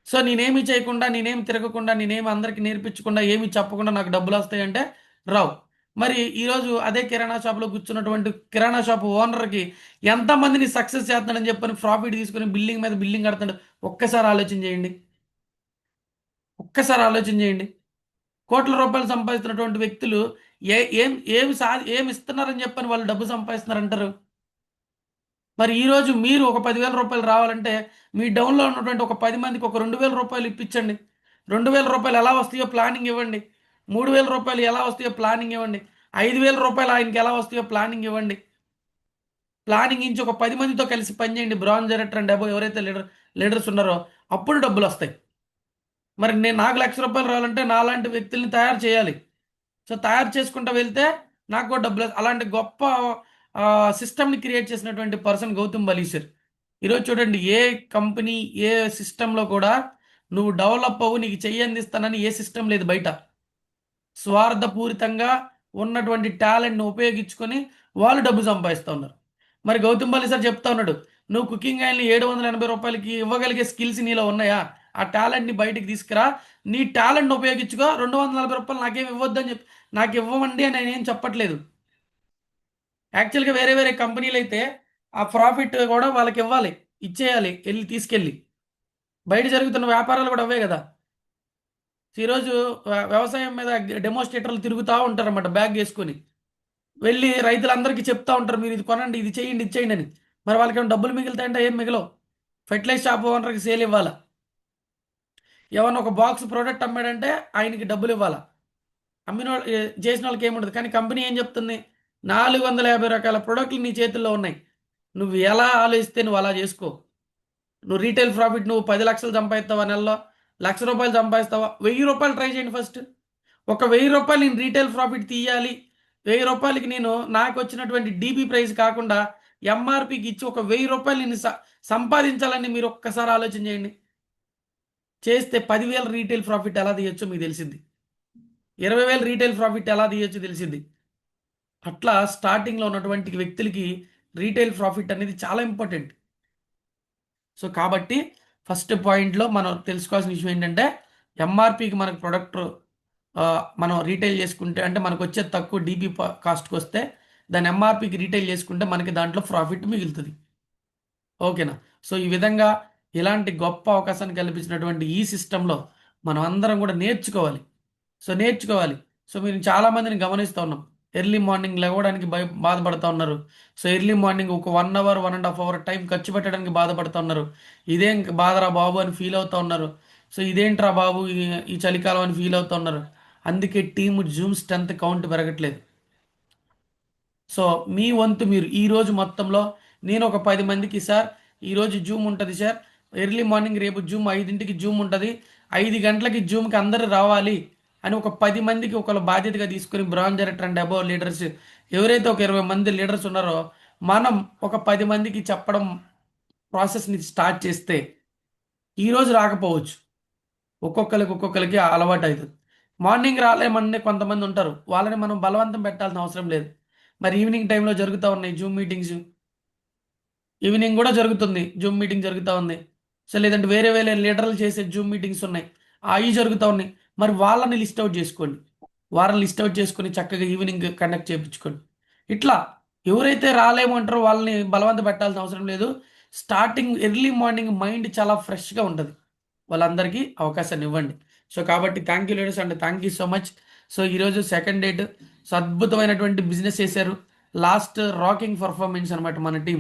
సో నేనేమి చేయకుండా, నేనేమి తిరగకుండా, నేనేమి అందరికి నేర్పించకుండా, ఏమి చెప్పకుండా నాకు డబ్బులు వస్తాయంటే రావు. మరి ఈరోజు అదే కిరాణా షాప్లో కూర్చున్నటువంటి కిరాణా షాప్ ఓనర్కి ఎంతమందిని సక్సెస్ చేస్తున్నాడని చెప్పని ప్రాఫిట్ తీసుకుని బిల్డింగ్ మీద బిల్డింగ్ కడుతున్నాడు. ఒక్కసారి ఆలోచన చేయండి, ఒక్కసారి ఆలోచన చేయండి. కోట్ల రూపాయలు సంపాదిస్తున్నటువంటి వ్యక్తులు ఏమి ఇస్తున్నారని చెప్పని వాళ్ళు డబ్బు సంపాదిస్తున్నారంటారు. మరి ఈరోజు మీరు ఒక రూ. 10,000 రావాలంటే మీ డౌన్లో ఉన్నటువంటి ఒక 10 మందికి ఒక రూ. 2,000 ఇప్పించండి. రూ. 2,000 ఎలా వస్తాయో ప్లానింగ్ ఇవ్వండి. రూ. 3,000 ఎలా వస్తాయో ప్లానింగ్ ఇవ్వండి. రూ. 5,000 ఆయనకి ఎలా వస్తాయో ప్లానింగ్ ఇవ్వండి. ప్లానింగ్ ఇచ్చి ఒక 10 మందితో కలిసి పనిచేయండి. బ్రాంజ్ డైరెక్టర్ అండ్ అబో ఎవరైతే లీడర్స్ ఉన్నారో అప్పుడు డబ్బులు వస్తాయి. మరి నాకు రూ. 1,00,000 రావాలంటే నాలాంటి వ్యక్తుల్ని తయారు చేయాలి. సో తయారు చేసుకుంటూ వెళ్తే నాకు కూడా డబ్బులు అలాంటి గొప్ప సిస్టమ్ని క్రియేట్ చేసినటువంటి పర్సన్ గౌతమ్ బలీసర్. ఈరోజు చూడండి, ఏ కంపెనీ ఏ సిస్టంలో కూడా నువ్వు డెవలప్ అవ్వు, నీకు చెయ్యి అందిస్తానని ఏ సిస్టమ్ లేదు బయట. స్వార్థపూరితంగా ఉన్నటువంటి టాలెంట్ని ఉపయోగించుకొని వాళ్ళు డబ్బు సంపాదిస్తూ ఉన్నారు. మరి గౌతమ్ బలీసర్ చెప్తా ఉన్నాడు, నువ్వు కుకింగ్ ఆయిల్ని రూ. 780 ఇవ్వగలిగే స్కిల్స్ నీలో ఉన్నాయా, ఆ టాలెంట్ని బయటికి తీసుకురా, నీ టాలెంట్ని ఉపయోగించుకో, రూ. 240 నాకేం ఇవ్వద్దని చెప్పి, నాకు ఇవ్వమండి అని నేనేం చెప్పట్లేదు. యాక్చువల్గా వేరే వేరే కంపెనీలు అయితే ఆ ప్రాఫిట్ కూడా వాళ్ళకి ఇవ్వాలి, ఇచ్చేయాలి వెళ్ళి తీసుకెళ్ళి. బయట జరుగుతున్న వ్యాపారాలు కూడా అవే కదా. ఈరోజు వ్యవసాయం మీద డెమోన్స్ట్రేటర్లు తిరుగుతూ ఉంటారన్నమాట బ్యాగ్ వేసుకొని, వెళ్ళి రైతులందరికీ చెప్తా ఉంటారు, మీరు ఇది కొనండి, ఇది చేయండి, ఇది చేయండి అని. మరి వాళ్ళకి ఏమైనా డబ్బులు మిగులుతాయంటే ఏం మిగలవు. ఫెర్టిలైజ్ షాప్ ఓనర్కి సేల్ ఇవ్వాలా, ఏమన్నా ఒక బాక్స్ ప్రోడక్ట్ అమ్మాడంటే ఆయనకి డబ్బులు ఇవ్వాలా, అమ్మిన చేసిన వాళ్ళకి ఏముండదు. కానీ కంపెనీ ఏం చెప్తుంది, 450 రకాల ప్రోడక్ట్లు నీ చేతుల్లో ఉన్నాయి, నువ్వు ఎలా ఆలోచిస్తే నువ్వు అలా చేసుకో. నువ్వు రీటైల్ ప్రాఫిట్ నువ్వు 10 లక్షలు సంపాదిస్తావా, నెలలో రూ. 1,00,000 సంపాదిస్తావా, రూ. 1,000 ట్రై చేయండి ఫస్ట్. ఒక రూ. 1,000 నేను రీటైల్ ప్రాఫిట్ తీయాలి, రూ. 1,000కి నేను నాకు వచ్చినటువంటి డీపీ ప్రైస్ కాకుండా ఎంఆర్పికి ఇచ్చి ఒక రూ. 1,000 నేను సంపాదించాలని మీరు ఒక్కసారి ఆలోచన చేయండి. చేస్తే 10,000 రీటైల్ ప్రాఫిట్ ఎలా తీయచ్చో మీకు తెలిసింది, 20,000 రీటైల్ ప్రాఫిట్ ఎలా తీయచ్చో తెలిసింది. అట్లా స్టార్టింగ్లో ఉన్నటువంటి వ్యక్తులకి రీటైల్ ప్రాఫిట్ అనేది చాలా ఇంపార్టెంట్. సో కాబట్టి ఫస్ట్ పాయింట్లో మనం తెలుసుకోవాల్సిన విషయం ఏంటంటే, ఎంఆర్పికి మనకు ప్రొడక్ట్ మనం రీటైల్ చేసుకుంటే, అంటే మనకు వచ్చే తక్కువ డీపీ కాస్ట్కి వస్తే దాన్ని ఎంఆర్పికి రీటైల్ చేసుకుంటే మనకి దాంట్లో ప్రాఫిట్ మిగులుతుంది. ఓకేనా? సో ఈ విధంగా ఇలాంటి గొప్ప అవకాశాన్ని కల్పించినటువంటి ఈ సిస్టంలో మనం అందరం కూడా నేర్చుకోవాలి. సో నేర్చుకోవాలి. సో మీరు చాలామందిని గమనిస్తూ ఉన్నాం, ఎర్లీ మార్నింగ్ లేవడానికి బాధపడుతూ ఉన్నారు. సో ఎర్లీ మార్నింగ్ ఒక 1 అవర్ 1.5 అవర్ టైం ఖర్చు పెట్టడానికి బాధపడుతూ ఉన్నారు. ఇదేం బాధరా బాబు అని ఫీల్ అవుతూ ఉన్నారు. సో ఇదేంట్రా బాబు ఈ చలికాలం అని ఫీల్ అవుతూ ఉన్నారు. అందుకే టీము జూమ్ స్ట్రెంత్ కౌంట్ పెరగట్లేదు. సో మీ వంతు మీరు ఈరోజు మొత్తంలో నేను ఒక 10 మందికి సార్ ఈరోజు జూమ్ ఉంటుంది సార్, ఎర్లీ మార్నింగ్ రేపు జూమ్ 5ంటికి జూమ్ ఉంటుంది, 5 గంటలకి జూమ్కి అందరూ రావాలి అని ఒక 10 మందికి ఒకళ్ళు బాధ్యతగా తీసుకుని bronze director and above leaders ఎవరైతే ఒక 20 మంది లీడర్స్ ఉన్నారో మనం ఒక 10 మందికి చెప్పడం ప్రాసెస్ని స్టార్ట్ చేస్తే ఈరోజు రాకపోవచ్చు, ఒక్కొక్కరికి అలవాటు అవుతుంది. మార్నింగ్ రాలేమని కొంతమంది ఉంటారు, వాళ్ళని మనం బలవంతం పెట్టాల్సిన అవసరం లేదు. మరి ఈవినింగ్ టైంలో జరుగుతూ ఉన్నాయి జూమ్ మీటింగ్స్, ఈవినింగ్ కూడా జరుగుతుంది జూమ్ మీటింగ్ జరుగుతూ ఉంది. సో లేదంటే వేరే వేరే లీడర్లు చేసే జూమ్ మీటింగ్స్ ఉన్నాయి, అవి జరుగుతూ ఉన్నాయి. మరి వాళ్ళని లిస్ట్ అవుట్ చేసుకోండి, వాళ్ళని లిస్ట్ అవుట్ చేసుకొని చక్కగా ఈవినింగ్ కండక్ట్ చేయించుకోండి. ఇట్లా ఎవరైతే రాలేమంటారో వాళ్ళని బలవంత పెట్టాల్సిన అవసరం లేదు. స్టార్టింగ్ ఎర్లీ మార్నింగ్ మైండ్ చాలా ఫ్రెష్గా ఉంటుంది, వాళ్ళందరికీ అవకాశాన్ని ఇవ్వండి. సో కాబట్టి thank you ladies and thank you so much. So ఈరోజు సెకండ్ డేట్, సో అద్భుతమైనటువంటి బిజినెస్ చేశారు. లాస్ట్ రాకింగ్ పర్ఫార్మెన్స్ అనమాట మన టీం.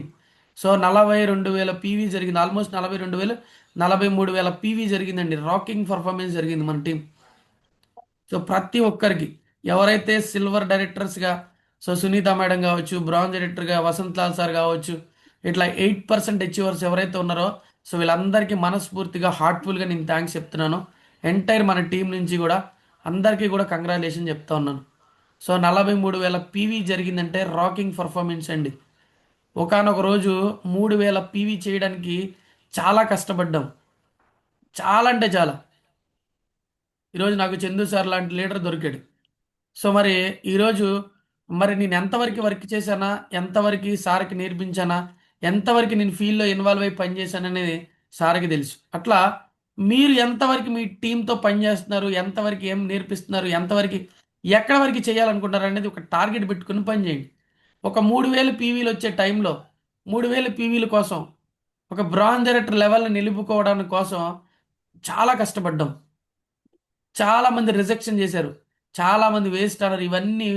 సో 42,000 పీవీ జరిగింది, ఆల్మోస్ట్ 42,000 43,000 పీవీ జరిగిందండి, రాకింగ్ పర్ఫార్మెన్స్ జరిగింది మన టీం. సో ప్రతి ఒక్కరికి ఎవరైతే సిల్వర్ డైరెక్టర్స్గా, సో సునీత మేడం కావచ్చు, బ్రాంజ్ డైరెక్టర్గా వసంత్ లాల్ సార్ కావచ్చు, ఇట్లా 8% అచీవర్స్ ఎవరైతే ఉన్నారో సో వీళ్ళందరికీ మనస్ఫూర్తిగా హార్ట్ఫుల్గా నేను థ్యాంక్స్ చెప్తున్నాను. ఎంటైర్ మన టీం నుంచి కూడా అందరికీ కూడా కంగ్రాచులేషన్ చెప్తా ఉన్నాను. సో 43,000 పీవీ జరిగిందంటే రాకింగ్ పర్ఫార్మెన్స్ అండి. ఒకానొక రోజు 3,000 పీవీ చేయడానికి చాలా కష్టపడ్డాం, చాలా అంటే చాలా. ఈరోజు నాకు చందు సార్ లాంటి లీడర్ దొరికాడు. సో మరి ఈరోజు మరి నేను ఎంతవరకు వర్క్ చేశానా, ఎంతవరకు సార్కి నేర్పించానా, ఎంతవరకు నేను ఫీల్డ్లో ఇన్వాల్వ్ అయ్యి పనిచేశాననేది సార్కి తెలుసు. అట్లా మీరు ఎంతవరకు మీ టీంతో పనిచేస్తున్నారు, ఎంతవరకు ఏం నేర్పిస్తున్నారు, ఎంతవరకు ఎక్కడ వరకు చేయాలనుకుంటారు అనేది ఒక టార్గెట్ పెట్టుకుని పనిచేయండి. ఒక 3,000 పీవీలు వచ్చే టైంలో 3,000 పీవీల కోసం ఒక బ్రాంజ్ డైరెక్టర్ లెవెల్ని నిలుపుకోవడానికి కోసం చాలా కష్టపడ్డాం. చాలామంది రిజెక్షన్ చేశారు, చాలామంది వేస్ట్ అన్నారు. ఇవన్నీ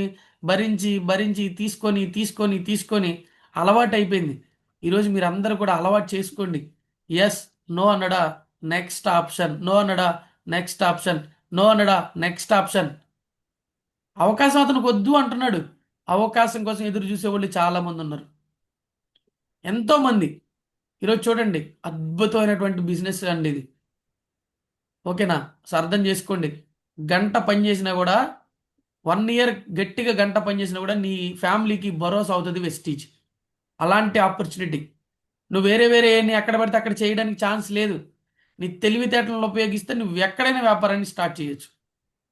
భరించి భరించి తీసుకొని తీసుకొని తీసుకొని అలవాటు అయిపోయింది. ఈరోజు మీరు అందరూ కూడా అలవాటు చేసుకోండి. ఎస్, నో అన్నడా నెక్స్ట్ ఆప్షన్, నో అన్నడా నెక్స్ట్ ఆప్షన్, నో అన్నడా నెక్స్ట్ ఆప్షన్. అవకాశం అతనికి వద్దు అంటున్నాడు, అవకాశం కోసం ఎదురు చూసేవాళ్ళు చాలామంది ఉన్నారు, ఎంతోమంది. ఈరోజు చూడండి, అద్భుతమైనటువంటి బిజినెస్ అండి ఇది. ఓకేనా? సో అర్థం చేసుకోండి. గంట పని చేసినా కూడా 1 ఇయర్ గట్టిగా గంట పని చేసినా కూడా నీ ఫ్యామిలీకి భరోసా అవుతుంది వెస్టీజ్. అలాంటి ఆపర్చునిటీ నువ్వు వేరే వేరే ఎక్కడ పడితే అక్కడ చేయడానికి ఛాన్స్ లేదు. నీ తెలివితేటలను ఉపయోగిస్తే నువ్వు ఎక్కడైనా వ్యాపారాన్ని స్టార్ట్ చేయొచ్చు.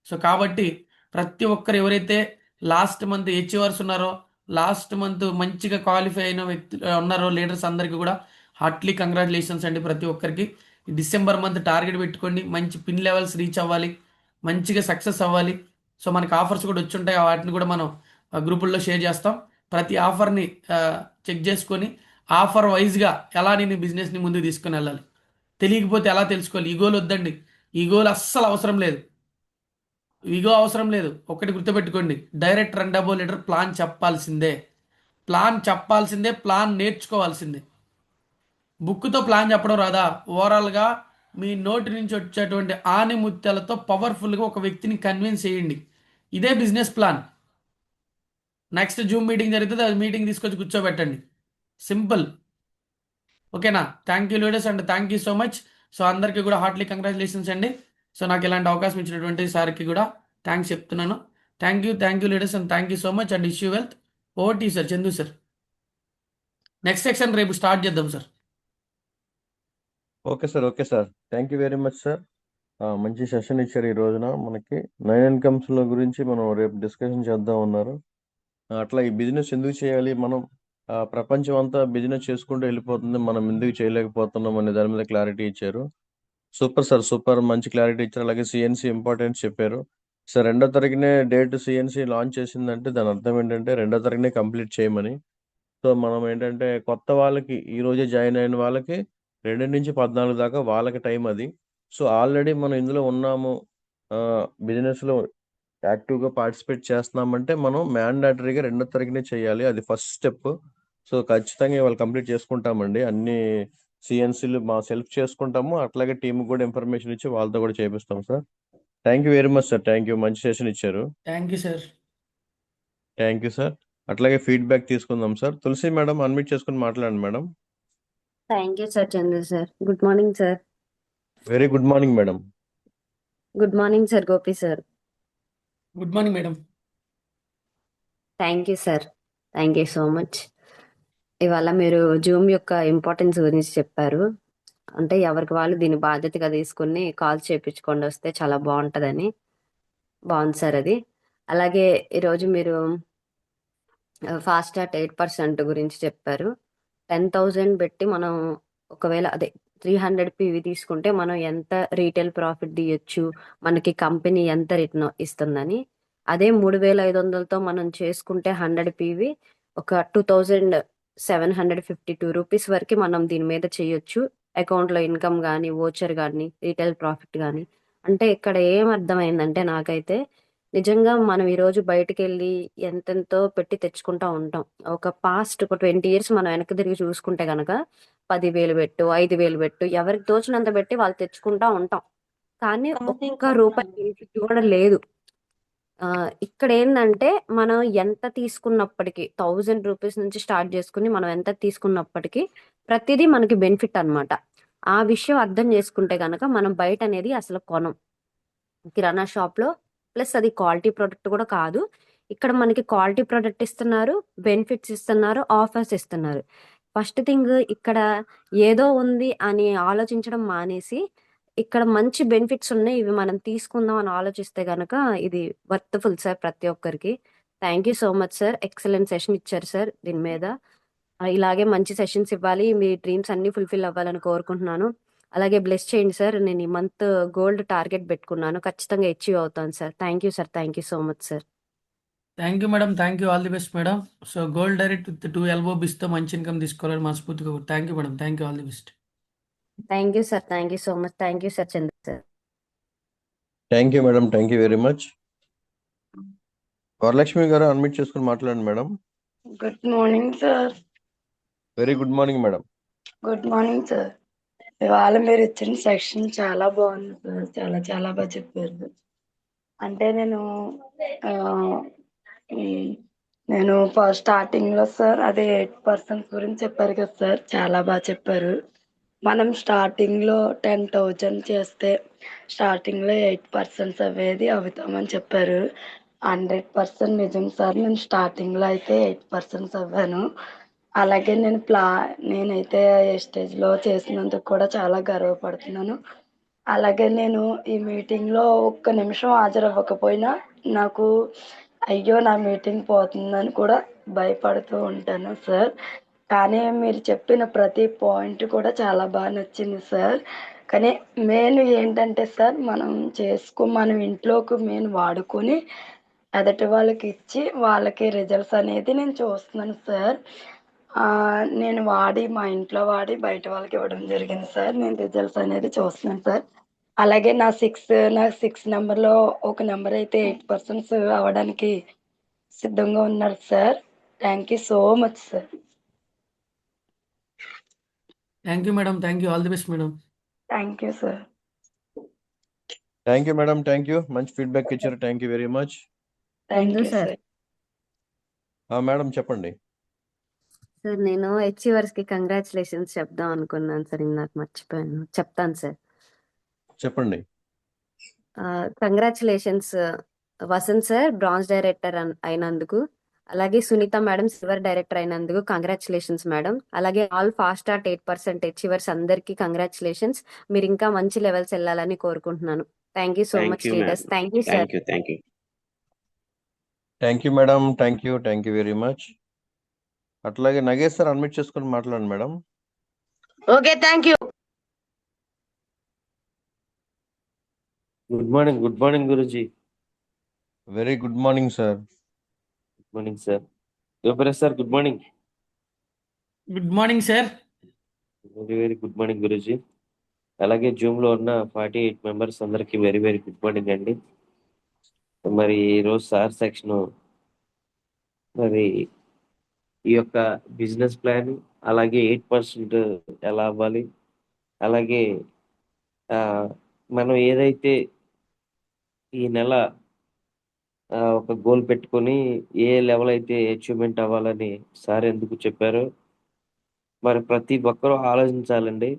సో కాబట్టి ప్రతి ఒక్కరు ఎవరైతే లాస్ట్ మంత్ హెచ్ఓవర్స్ ఉన్నారో, లాస్ట్ మంత్ మంచిగా క్వాలిఫై అయిన వ్యక్తులు ఉన్నారో లీడర్స్ అందరికీ కూడా హార్ట్లీ కంగ్రాచులేషన్స్ అండి. ప్రతి ఒక్కరికి డిసెంబర్ మంత్ టార్గెట్ పెట్టుకోండి, మంచి పిన్ లెవెల్స్ రీచ్ అవ్వాలి, మంచిగా సక్సెస్ అవ్వాలి. సో మనకి ఆఫర్స్ కూడా వచ్చి ఉంటాయి, వాటిని కూడా మనం గ్రూపుల్లో షేర్ చేస్తాం. ప్రతి ఆఫర్ని చెక్ చేసుకొని ఆఫర్ వైజ్గా ఎలా నేను బిజినెస్ని ముందుకు తీసుకుని వెళ్ళాలి, తెలియకపోతే ఎలా తెలుసుకోవాలి. ఈగోలు వద్దండి, ఈగోలు అస్సలు అవసరం లేదు, ఈగో అవసరం లేదు. ఒకటి గుర్తుపెట్టుకోండి, director and above leader plan చెప్పాల్సిందే, ప్లాన్ చెప్పాల్సిందే, ప్లాన్ నేర్చుకోవాల్సిందే. బుక్తో ప్లాన్ చెప్పడం రాదా? ఓవరాల్గా మీ నోటి నుంచి వచ్చేటువంటి ఆనిముత్యాలతో పవర్ఫుల్గా ఒక వ్యక్తిని కన్విన్స్ చేయండి. ఇదే business plan. Next Zoom meeting జరుగుతుంది, అది మీటింగ్ తీసుకొచ్చి కూర్చోబెట్టండి, సింపుల్. ఓకేనా? Thank you leaders and thank you so much. So అందరికీ కూడా హార్ట్లీ కంగ్రాచులేషన్స్ అండి. సో నాకు ఇలాంటి అవకాశం ఇచ్చినటువంటి సార్కి కూడా థ్యాంక్స్ చెప్తున్నాను. Thank you leaders and thank you so much and issue wealth. OT sir, Chandu sir. Next section రేపు స్టార్ట్ చేద్దాం sir. Okay sir, okay sir, thank you very much sir. మంచి సెషన్ ఇచ్చారు ఈ రోజున. మనకి 9 ఇన్కమ్స్ గురించి మనం రేపు డిస్కషన్ చేద్దాం ఉన్నారు. అట్లా ఈ బిజినెస్ ఎందుకు చేయాలి మనం, ప్రపంచం అంతా బిజినెస్ చేసుకుంటూ వెళ్ళిపోతుంది, మనం ఎందుకు చేయలేకపోతున్నాం అనే దాని మీద క్లారిటీ ఇచ్చారు. సూపర్ సార్, సూపర్, మంచి క్లారిటీ ఇచ్చారు. అలాగే సిఎన్సి ఇంపార్టెన్స్ చెప్పారు సార్. 2వ తారీఖునే డేట్ సిఎన్సి లాంచ్ చేసిందంటే దాని అర్థం ఏంటంటే 2వ తారీఖునే కంప్లీట్ చేయమని. సో మనం ఏంటంటే కొత్త వాళ్ళకి, ఈ రోజే జాయిన్ అయిన వాళ్ళకి 2 నుంచి 14 దాకా వాళ్ళకి టైం అది. సో ఆల్రెడీ మనం ఇందులో ఉన్నాము, బిజినెస్లో యాక్టివ్గా పార్టిసిపేట్ చేస్తున్నామంటే మనం మ్యాండేటరీగా 2వ తారీఖునే చేయాలి. అది ఫస్ట్ స్టెప్. సో ఖచ్చితంగా ఇవాళ కంప్లీట్ చేసుకుంటామండి. అన్ని సిఎన్సీలు మా సెల్ఫ్ చేసుకుంటాము. అట్లాగే టీం కూడా ఇన్ఫర్మేషన్ ఇచ్చి వాళ్ళతో కూడా చేపిస్తాం sir. Thank you very much sir. Thank you. మంచి సెషన్ ఇచ్చారు. Thank you sir. Thank you sir. అట్లాగే ఫీడ్బ్యాక్ తీసుకుందాం సార్. తులసి మేడం అన్మ్యూట్ చేసుకుని మాట్లాడండి madam. Thank you sir Chandra sir. Good morning sir. Very good morning madam. Good morning sir Gopi sir. Good morning madam. Thank you sir. Thank you so much. ఇవాళ మీరు Zoom యొక్క importance గురించి చెప్పారు. అంటే ఎవరికి వాళ్ళు దీన్ని బాధ్యతగా తీసుకుని కాల్ చేయించుకొని వస్తే చాలా బాగుంటుందని. బాగుంది సార్ అది. అలాగే ఈరోజు మీరు ఫాస్ట్ చాట్ 8% గురించి చెప్పారు. 10,000 పెట్టి మనం ఒకవేళ అదే 300 పివి తీసుకుంటే మనం ఎంత రీటైల్ ప్రాఫిట్ తీయొచ్చు, మనకి కంపెనీ ఎంత రిటర్న్ ఇస్తుందని. అదే 3,500తో మనం చేసుకుంటే 100 పివి ఒక 2,752 రూపీస్ వరకు మనం దీని మీద చేయొచ్చు. అకౌంట్లో ఇన్కమ్ కానీ, ఓచర్ కానీ, రీటైల్ ప్రాఫిట్ కానీ. అంటే ఇక్కడ ఏం అర్థమైందంటే నాకైతే నిజంగా మనం ఈరోజు బయటకెళ్ళి ఎంతెంతో పెట్టి తెచ్చుకుంటా ఉంటాం. ఒక పాస్ట్ ఒక 20 ఇయర్స్ మనం వెనక్కి తిరిగి చూసుకుంటే గనక 10,000 పెట్టు, 5,000 పెట్టు, ఎవరికి తోచినంత పెట్టి వాళ్ళు తెచ్చుకుంటా ఉంటాం. కానీ ఒక్క రూపాయి బెనిఫిట్ కూడా లేదు. ఇక్కడ ఏందంటే మనం ఎంత తీసుకున్నప్పటికీ 1000 రూపీస్ నుంచి స్టార్ట్ చేసుకుని మనం ఎంత తీసుకున్నప్పటికీ ప్రతిదీ మనకి బెనిఫిట్ అన్నమాట. ఆ విషయం అర్థం చేసుకుంటే గనక మనం బయట అనేది అసలు కొనం. కిరాణా షాప్ లో ప్లస్ అది క్వాలిటీ ప్రొడక్ట్ కూడా కాదు. ఇక్కడ మనకి క్వాలిటీ ప్రొడక్ట్ ఇస్తున్నారు, బెనిఫిట్స్ ఇస్తున్నారు, ఆఫర్స్ ఇస్తున్నారు. ఫస్ట్ థింగ్ ఇక్కడ ఏదో ఉంది అని ఆలోచించడం మానేసి ఇక్కడ మంచి బెనిఫిట్స్ ఉన్నాయి, ఇవి మనం తీసుకుందాం అని ఆలోచిస్తే గనక ఇది వర్త్ఫుల్ సార్ ప్రతి ఒక్కరికి. Thank you so much sir. Excellent session ఇచ్చారు సార్ దీని మీద. ఇలాగే మంచి సెషన్స్ ఇవ్వాలి, మీ డ్రీమ్స్ అన్ని ఫుల్ఫిల్ అవ్వాలని కోరుకుంటున్నాను. అలాగే బ్లెస్ చేయండి సార్. నేను ఈ మంత్ గోల్డ్ టార్గెట్ పెట్టుకున్నాను, ఖచ్చితంగా అచీవ్ అవుతాను sir. Thank you sir. Thank you so much sir. Thank you madam. Thank you. All the best madam. So gold direct with 2 ఎల్బో బిస్తో మంచి ఇన్కమ్ తీసుకోవాలని మనస్ఫూర్తిగా. Thank you madam. Thank you. All the best. Thank you sir. Thank you so much. Thank you sir Chandra sir. Thank you madam. Thank you very much. Varalakshmi garu unmute చేసుకుని మాట్లాడండి madam. Good morning sir. Very good morning madam. Good morning sir. ఇవాళ మీరు ఇచ్చిన section చాలా బాగుంది sir. చాలా చాలా బాగా చెప్పారు. అంటే ఆ, ఉమ్, నేను ఫస్ట్ స్టార్టింగ్ లో సార్ అదే 8% గురించి చెప్పారు కదా సార్, చాలా బాగా చెప్పారు. మనం స్టార్టింగ్ లో 10,000 చేస్తే స్టార్టింగ్ లో 8% అవేది అవుతామని చెప్పారు. 100% నిజం సార్. నేను స్టార్టింగ్ లో అయితే 8% అవ్వాను. అలాగే నేనైతే ఏ స్టేజ్ లో చేసినందుకు కూడా చాలా గర్వపడుతున్నాను. అలాగే నేను ఈ మీటింగ్ లో ఒక్క నిమిషం హాజరవ్వకపోయినా నాకు అయ్యో నా మీటింగ్ పోతుందని కూడా భయపడుతూ ఉంటాను సార్. కానీ మీరు చెప్పిన ప్రతి పాయింట్ కూడా చాలా బాగా నచ్చింది సార్. కానీ మెయిన్ ఏంటంటే సార్, మనం ఇంట్లోకి మెయిన్ వాడుకొని ఎదుటి వాళ్ళకి ఇచ్చి వాళ్ళకి రిజల్ట్స్ అనేది నేను చూస్తున్నాను సార్. నేను మా ఇంట్లో వాడి బయట వాళ్ళకి ఇవ్వడం జరిగింది సార్. నేను రిజల్ట్స్ అనేది చూస్తున్నాను సార్. అలాగే నా సిక్స్ నెంబర్లో ఒక నెంబర్ అయితే 8% అవ్వడానికి సిద్ధంగా ఉన్నారు sir. Thank you so much sir. Thank you madam. Thank you. All the best madam. Thank you sir. Thank you madam. Thank you. మంచి ఫీడ్బ్యాక్ ఇచ్చారు. Thank you very much. Thank Chandu you sir. Sir. Madam చెప్పండి. Sir నేను achievers కి congratulations చెప్దాం అనుకున్నాను sir, నాకు మర్చిపోయాను. చెప్తాను సార్. చెప్పండి. Congratulations Vasanth sir bronze director అయినందుకు. అలాగే సునీత మేడం సిల్వర్ డైరెక్టర్ అయినందుకు కంగ్రాచులేషన్స్ మేడం. అలాగే ఆల్ ఫాస్ట్ స్టార్ట్ 8% అచీవర్స్ అందరికీ కంగ్రాచులేషన్స్. మీరు ఇంకా మంచి లెవెల్స్ వెళ్ళాలని కోరుకుంటున్నాను. Thank you so Thank much you, leaders. ma'am. Thank you sir. Thank you. Thank you. Thank you madam. Thank you. Thank you very much. అట్లాగే Nagesh sir unmute చేసుకుని మాట్లాడండి madam. Okay, thank you. Good morning Guruji. Very good morning sir. Good morning sir. యోపరేష్ sir good morning. Good morning sir. Very good morning Guruji. అలాగే zoom లో ఉన్న 48 members అందరికి very good morning అండి. మరి ఈరోజు సార్ సెక్షన్ మరి ఈ యొక్క బిజినెస్ ప్లాన్, అలాగే 8% ఎలా అవ్వాలి, అలాగే ఆ, మనం ఏదైతే ఈ నెల ఒక గోల్ పెట్టుకొని ఏ లెవెల్ అయితే అచీవ్మెంట్ అవ్వాలని సార్ ఎందుకు చెప్పారో మరి ప్రతి ఒక్కరూ ఆలోచించాలండి.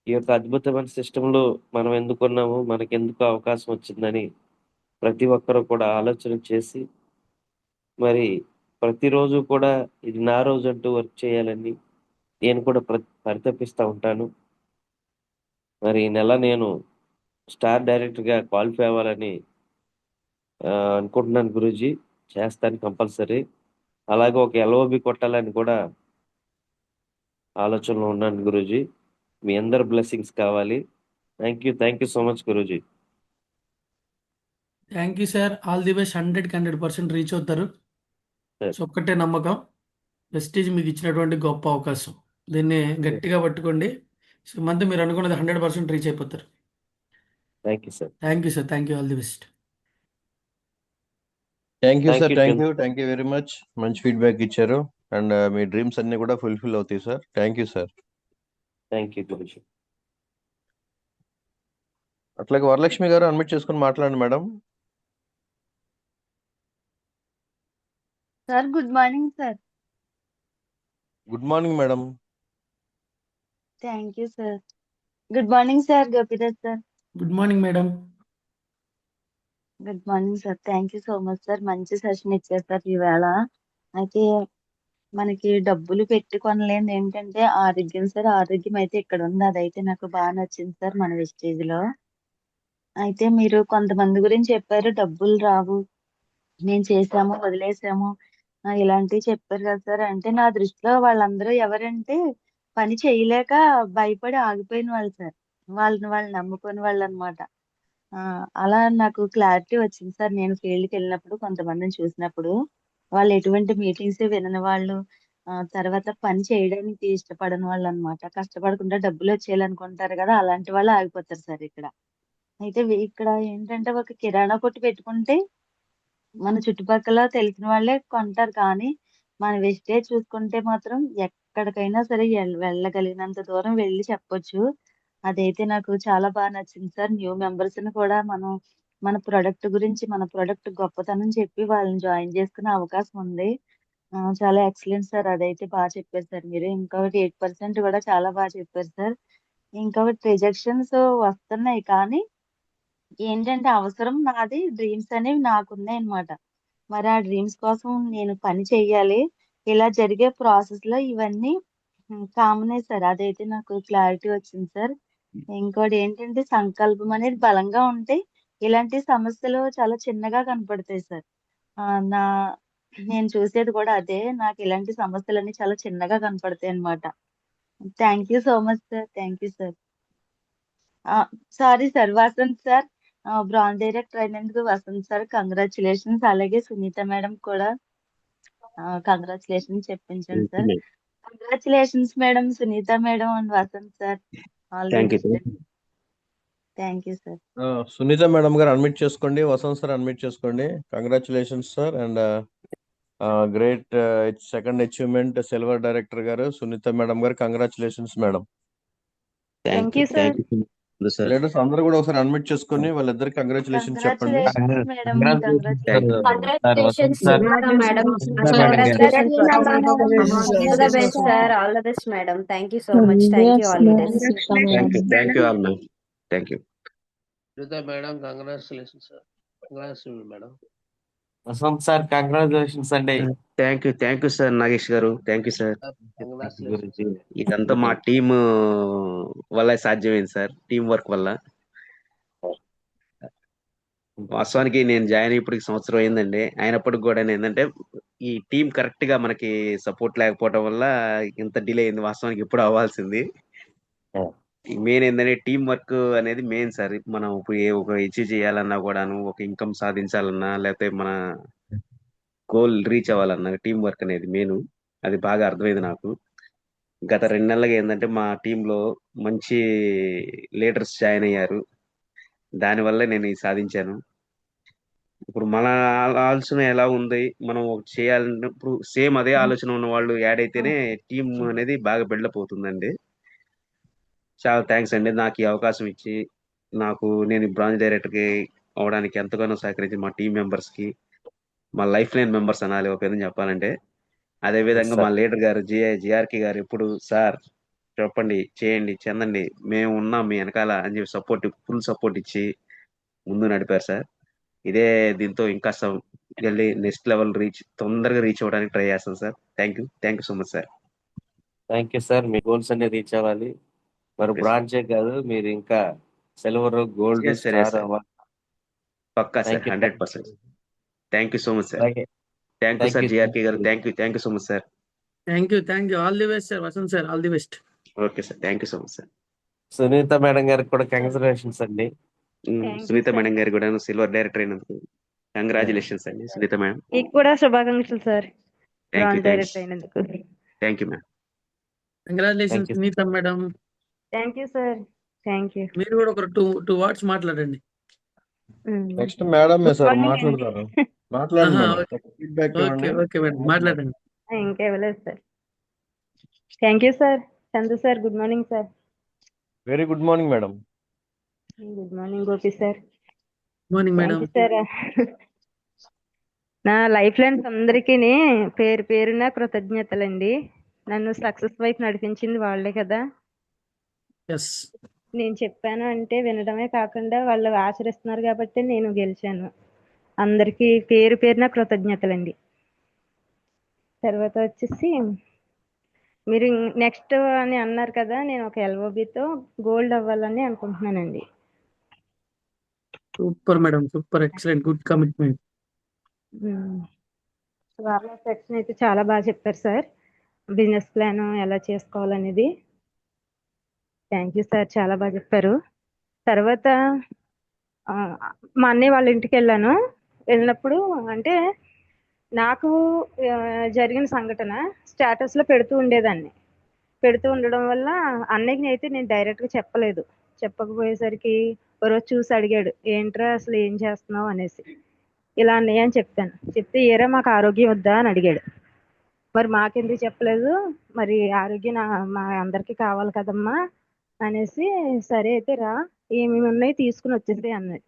ఈ యొక్క అద్భుతమైన సిస్టంలో మనం ఎందుకున్నాము, మనకి ఎందుకు అవకాశం వచ్చిందని ప్రతి ఒక్కరూ కూడా ఆలోచన చేసి మరి ప్రతిరోజు కూడా ఇది నా రోజు అంటూ వర్క్ చేయాలని నేను కూడా పరితపిస్తూ ఉంటాను. మరి ఈ నెల నేను స్టార్ డైరెక్టర్గా క్వాలిఫై అవ్వాలని అనుకుంటున్నాను గురూజీ. చేస్తాను కంపల్సరీ. అలాగే ఒక ఎల్ఓబి కొట్టాలని కూడా ఆలోచనలో ఉన్నాను గురూజీ. మీ అందరి బ్లెస్సింగ్స్ కావాలి. Thank you so much Guruji. Thank you sir. All the best. 100% reach అవుతారు. సార్ సో ఒక్కటే నమ్మకం, వెస్టీజ్ మీకు ఇచ్చినటువంటి గొప్ప అవకాశం. దీన్ని గట్టిగా పట్టుకోండి. సో మంత్ మీరు అనుకున్నది 100% రీచ్ అయిపోతారు. Thank you sir. Thank you sir. Thank you. All the best. Thank you thank sir, you thank you very much. మంచి ఫీడ్బ్యాక్ ఇచ్చారు. అండ్ మీ డ్రీమ్స్ అన్ని కూడా ఫుల్ఫిల్ అవుతాయి sir. Thank you sir. Thank you Guruji. అట్లాగే వరలక్ష్మి గారు అన్మిట్ చేసుకుని మాట్లాడండి madam. Sir good morning sir. Good morning madam. Thank you sir. Good morning sir Gopiraj sir. Good morning madam. Good morning sir. Thank you so much sir. మంచి session ఇచ్చారు sir ఈవేళ. అయితే మనకి డబ్బులు పెట్టి కొనలేని ఏంటంటే ఆరోగ్యం సార్. ఆరోగ్యం అయితే ఇక్కడ ఉంది, అదైతే నాకు బాగా నచ్చింది సార్ మన వెస్టేజ్ లో. అయితే మీరు కొంతమంది గురించి చెప్పారు, డబ్బులు రావు, మేము చేసాము వదిలేసాము ఇలాంటివి చెప్పారు కదా సార్. అంటే నా దృష్టిలో వాళ్ళందరూ ఎవరంటే పని చేయలేక భయపడి ఆగిపోయిన వాళ్ళు సార్. వాళ్ళు నమ్ముకుని వాళ్ళు అనమాట. అలా నాకు క్లారిటీ వచ్చింది సార్. నేను ఫీల్డ్కి వెళ్ళినప్పుడు కొంతమందిని చూసినప్పుడు వాళ్ళు ఎటువంటి మీటింగ్స్ వినని వాళ్ళు, తర్వాత పని చేయడానికి ఇష్టపడని వాళ్ళు అనమాట. కష్టపడకుండా డబ్బులు వచ్చేయాలనుకుంటారు కదా, అలాంటి వాళ్ళు ఆగిపోతారు సార్ ఇక్కడ. అయితే ఇక్కడ ఏంటంటే ఒక కిరాణా కొట్టు పెట్టుకుంటే మన చుట్టుపక్కల తెలిసిన వాళ్ళే కొంటారు, కానీ మన వెస్టేజ్ చూసుకుంటే మాత్రం ఎక్కడికైనా సరే వెళ్ళగలిగినంత దూరం వెళ్ళి చెప్పొచ్చు. అదైతే నాకు చాలా బాగా నచ్చింది సార్. న్యూ మెంబర్స్ ని కూడా మనం మన ప్రొడక్ట్ గురించి, మన ప్రొడక్ట్ గొప్పతనం చెప్పి వాళ్ళని జాయిన్ చేసుకునే అవకాశం ఉంది. చాలా ఎక్సలెంట్ సార్. అదైతే బాగా చెప్పారు సార్ మీరు. ఇంకొకటి 8% కూడా చాలా బాగా చెప్పారు సార్. ఇంకొకటి రిజెక్షన్స్ వస్తున్నాయి, కానీ ఏంటంటే అవసరం నాది, డ్రీమ్స్ అనేవి నాకున్నాయి అన్నమాట. మరి ఆ డ్రీమ్స్ కోసం నేను పని చెయ్యాలి. ఇలా జరిగే ప్రాసెస్ లో ఇవన్నీ కామనే సార్. అదైతే నాకు క్లారిటీ వచ్చింది సార్. ఇంకోటి ఏంటంటే సంకల్పం అనేది బలంగా ఉంటే ఇలాంటి సమస్యలు చాలా చిన్నగా కనపడతాయి సార్. ఆ, నా నేను చూసేది కూడా అదే. నాకు ఇలాంటి సమస్యలన్నీ చాలా చిన్నగా కనపడతాయి అన్నమాట. Thank you so much sir. Thank you sir. Sorry sir, Vasanth sir. Bronze director అయినందుకు వసంత్ సార్ కంగ్రాచులేషన్స్. అలాగే సునీత మేడం కూడా కంగ్రాచులేషన్స్ చెప్పించండి sir. Congratulations madam, Sunitha madam and Vasanth sir. All the thank you best. Thank you sir. Sunitha madam garu unmute చేసుకోండి. Vasanth sir unmute చేసుకోండి. Congratulations sir. And great second achievement silver director garu Sunitha madam garu. Congratulations madam. Thank you sir. Leaders అందరూ కూడా ఒకసారి unmute చేసుకొని వాళ్ళిద్దరికి congratulations చెప్పండి. Congratulations madam, congratulations madam. Congratulations all the best sir. All the best madam. Thank you so much. Thank you all leaders. Thank you all ma'am. Thank you. Madam congratulation sir. Congratulation madam. Vasanth sir congratulations అండి. Thank you sir Nagesh గారు. Thank you sir. Congratulation. ఇదంతా మా team వల్ల సాధ్యమైంది sir. Team work వల్ల. వాస్తవానికి నేను join ఇప్పటికి సంవత్సరం అయిందండి. అయినప్పటికి కూడా ఏంటంటే ఈ టీం కరెక్ట్ గా మనకి సపోర్ట్ లేకపోవడం వల్ల ఇంత డిలే అయింది. వాస్తవానికి ఎప్పుడు అవ్వాల్సింది. మెయిన్ ఏంటంటే టీం వర్క్ అనేది మెయిన్ సార్. మనం ఇప్పుడు ఒక అచీవ్ చేయాలన్నా కూడాను, ఒక ఇన్కమ్ సాధించాలన్నా, లేకపోతే మన గోల్ రీచ్ అవ్వాలన్నా టీం వర్క్ అనేది మెయిన్. అది బాగా అర్థమైంది నాకు. గత 2 నెలలుగా ఏంటంటే మా టీంలో మంచి లీడర్స్ జాయిన్ అయ్యారు. దానివల్ల నేను ఇది సాధించాను. ఇప్పుడు మన ఆలోచన ఎలా ఉంది, మనం ఒకటి చేయాలంటే ఇప్పుడు సేమ్ అదే ఆలోచన ఉన్న వాళ్ళు యాడ్ అయితేనే టీం అనేది బాగా బిల్డప్ అవుతుందండి. చాలా థ్యాంక్స్ అండి నాకు ఈ అవకాశం ఇచ్చి, నేను బ్రాంచ్ డైరెక్టర్కి అవడానికి ఎంతగానో సహకరించి మా టీం మెంబర్స్కి, మా లైఫ్ లైన్ మెంబర్స్ అనాలి ఒక విధంగా చెప్పాలంటే. అదే విధంగా మా లీడర్ గారు జిఆర్కి గారు ఎప్పుడు సార్ చెప్పండి, చేయండి, చెందండి, మేము ఉన్నాం మీ వెనకాల అని చెప్పి ఫుల్ సపోర్ట్ ఇచ్చి ముందు నడిపారు సార్. ఇదే దీంతో ఇంకా వెళ్ళి నెక్స్ట్ లెవెల్ తొందరగా రీచ్ అవ్వడానికి ట్రై చేస్తాం sir. Thank you so much sir. Thank you sir. మీ గోల్స్ అన్ని రీచ్ అవ్వాలి. మరి ఓకే సార్. బ్రాంచే కాదు, మీరు ఇంకా silver, gold, Yes, sir, yes, star sir. అవ్వాలి. పక్కా sir, thank you. 100%. Thank you so much sir. అలాగే thank you thank sir you. GRK garu. Thank you so much sir. Thank you all the best sir. Vasanth sir all the best. Okay sir, thank you so much sir. Sunitha madam గారికి కూడా congratulations అండి. Thank you, Sunitha sir. Madam గారు కూడా silver director అయినందుకు congratulations అండి Sunitha madam. మీకు కూడా శుభాకాంక్షలు sir, thank you. Branch director అయినందుకు. Thank you madam. Congratulations Thank you. Sunitha madam. Thank you sir. Thank you. మీరు కూడా ఒక టూ వర్డ్స్ మాట్లాడండి. నెక్స్ట్ మేడమే Good సార్ morning మాట్లాడతారు. అండి. మాట్లాడండి ఆహా, మేడం. ఫీడ్బ్యాక్ ఓకే ఇవ్వండి. ఓకే మేడం మాట్లాడండి. ఇంకా ఇవ్వలేదు sir. Thank you sir. Chandu sir, good morning sir. Very good morning madam. Good morning Gopi sir. Morning madam. Thank you sir. నా లైఫ్ లైన్స్ అందరికీ పేరు పేరున కృతజ్ఞతలండి. నన్ను సక్సెస్ వైపు నడిపించింది వాళ్ళే కదా. ఎస్ నేను చెప్పాను అంటే వినడమే కాకుండా వాళ్ళు ఆచరిస్తున్నారు కాబట్టి నేను గెలిచాను. అందరికీ పేరు పేరున కృతజ్ఞతలండి. తర్వాత వచ్చేసి మీరు నెక్స్ట్ అని అన్నారు కదా, నేను ఒక LOBతో గోల్డ్ అవ్వాలని అనుకుంటున్నానండి. Super madam, super, excellent, good commitment. వాళ్ళ సెక్షన్ అయితే చాలా బాగా చెప్పారు సార్, బిజినెస్ ప్లాన్ ఎలా చేసుకోవాలనేది. థ్యాంక్ యూ సార్, చాలా బాగా చెప్పారు. తర్వాత మా అన్నయ్య వాళ్ళ ఇంటికి వెళ్ళినప్పుడు అంటే నాకు జరిగిన సంఘటన స్టేటస్లో పెడుతూ ఉండేదాన్ని. పెడుతూ ఉండడం వల్ల అన్నయ్యకి అయితే నేను డైరెక్ట్గా చెప్పలేదు. చెప్పకపోయేసరికి ఓ రోజు చూసి అడిగాడు, ఏంట్రా అసలు ఏం చేస్తున్నావు అనేసి. ఇలా అన్నయ్య అని చెప్తాను. చెప్తే ఏరా మాకు ఆరోగ్యం వద్దా అని అడిగాడు. మరి మాకెందుకు చెప్పలేదు, మరి ఆరోగ్యం మా అందరికీ కావాలి కదమ్మా అనేసి, సరే అయితే రా ఏమేమి ఉన్నాయి తీసుకుని వచ్చేసి అన్నాడు.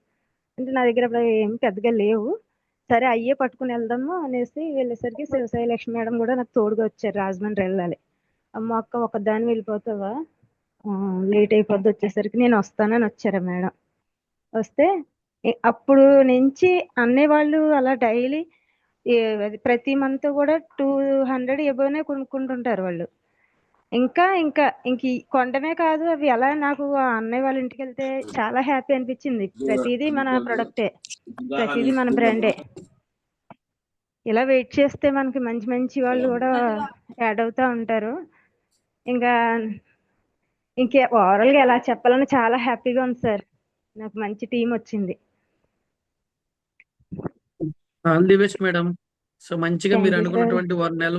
అంటే నా దగ్గర అప్పుడు ఏం పెద్దగా లేవు. సరే అయ్యే పట్టుకుని వెళ్దాము అనేసి వెళ్ళేసరికి శివసాయి లక్ష్మి మేడం కూడా నాకు తోడుగా వచ్చారు. రాజమండ్రి వెళ్ళాలి. అమ్మ అక్క ఒకదాన్ని వెళ్ళిపోతావా, లేట్ అయిపోద్ది వచ్చేసరికి, నేను వస్తానని వచ్చారా మేడం. వస్తే అప్పుడు నుంచి అనేవాళ్ళు అలా డైలీ ప్రతి మంత్ కూడా 200 ఎబోనే కొనుక్కుంటుంటారు వాళ్ళు. ఇంకా ఇంకా ఇంక కొనడమే కాదు, అవి ఎలా నాకు ఆ అన్నయ్య వాళ్ళ ఇంటికి వెళ్తే చాలా హ్యాపీ అనిపించింది. ప్రతిదీ మన ప్రొడక్టే, ప్రతిదీ మన బ్రాండే. ఇలా వెయిట్ చేస్తే మనకి మంచి మంచి వాళ్ళు కూడా యాడ్ అవుతూ ఉంటారు. ఇంకా ఓవరాల్గా ఎలా చెప్పాలని చాలా హ్యాపీగా ఉంది సార్. నాకు మంచి టీం వచ్చింది. All the best madam. So మంచిగా థ్యాంక్ మీరు యూ సార్. అనుకున్నటువంటి 1 నెల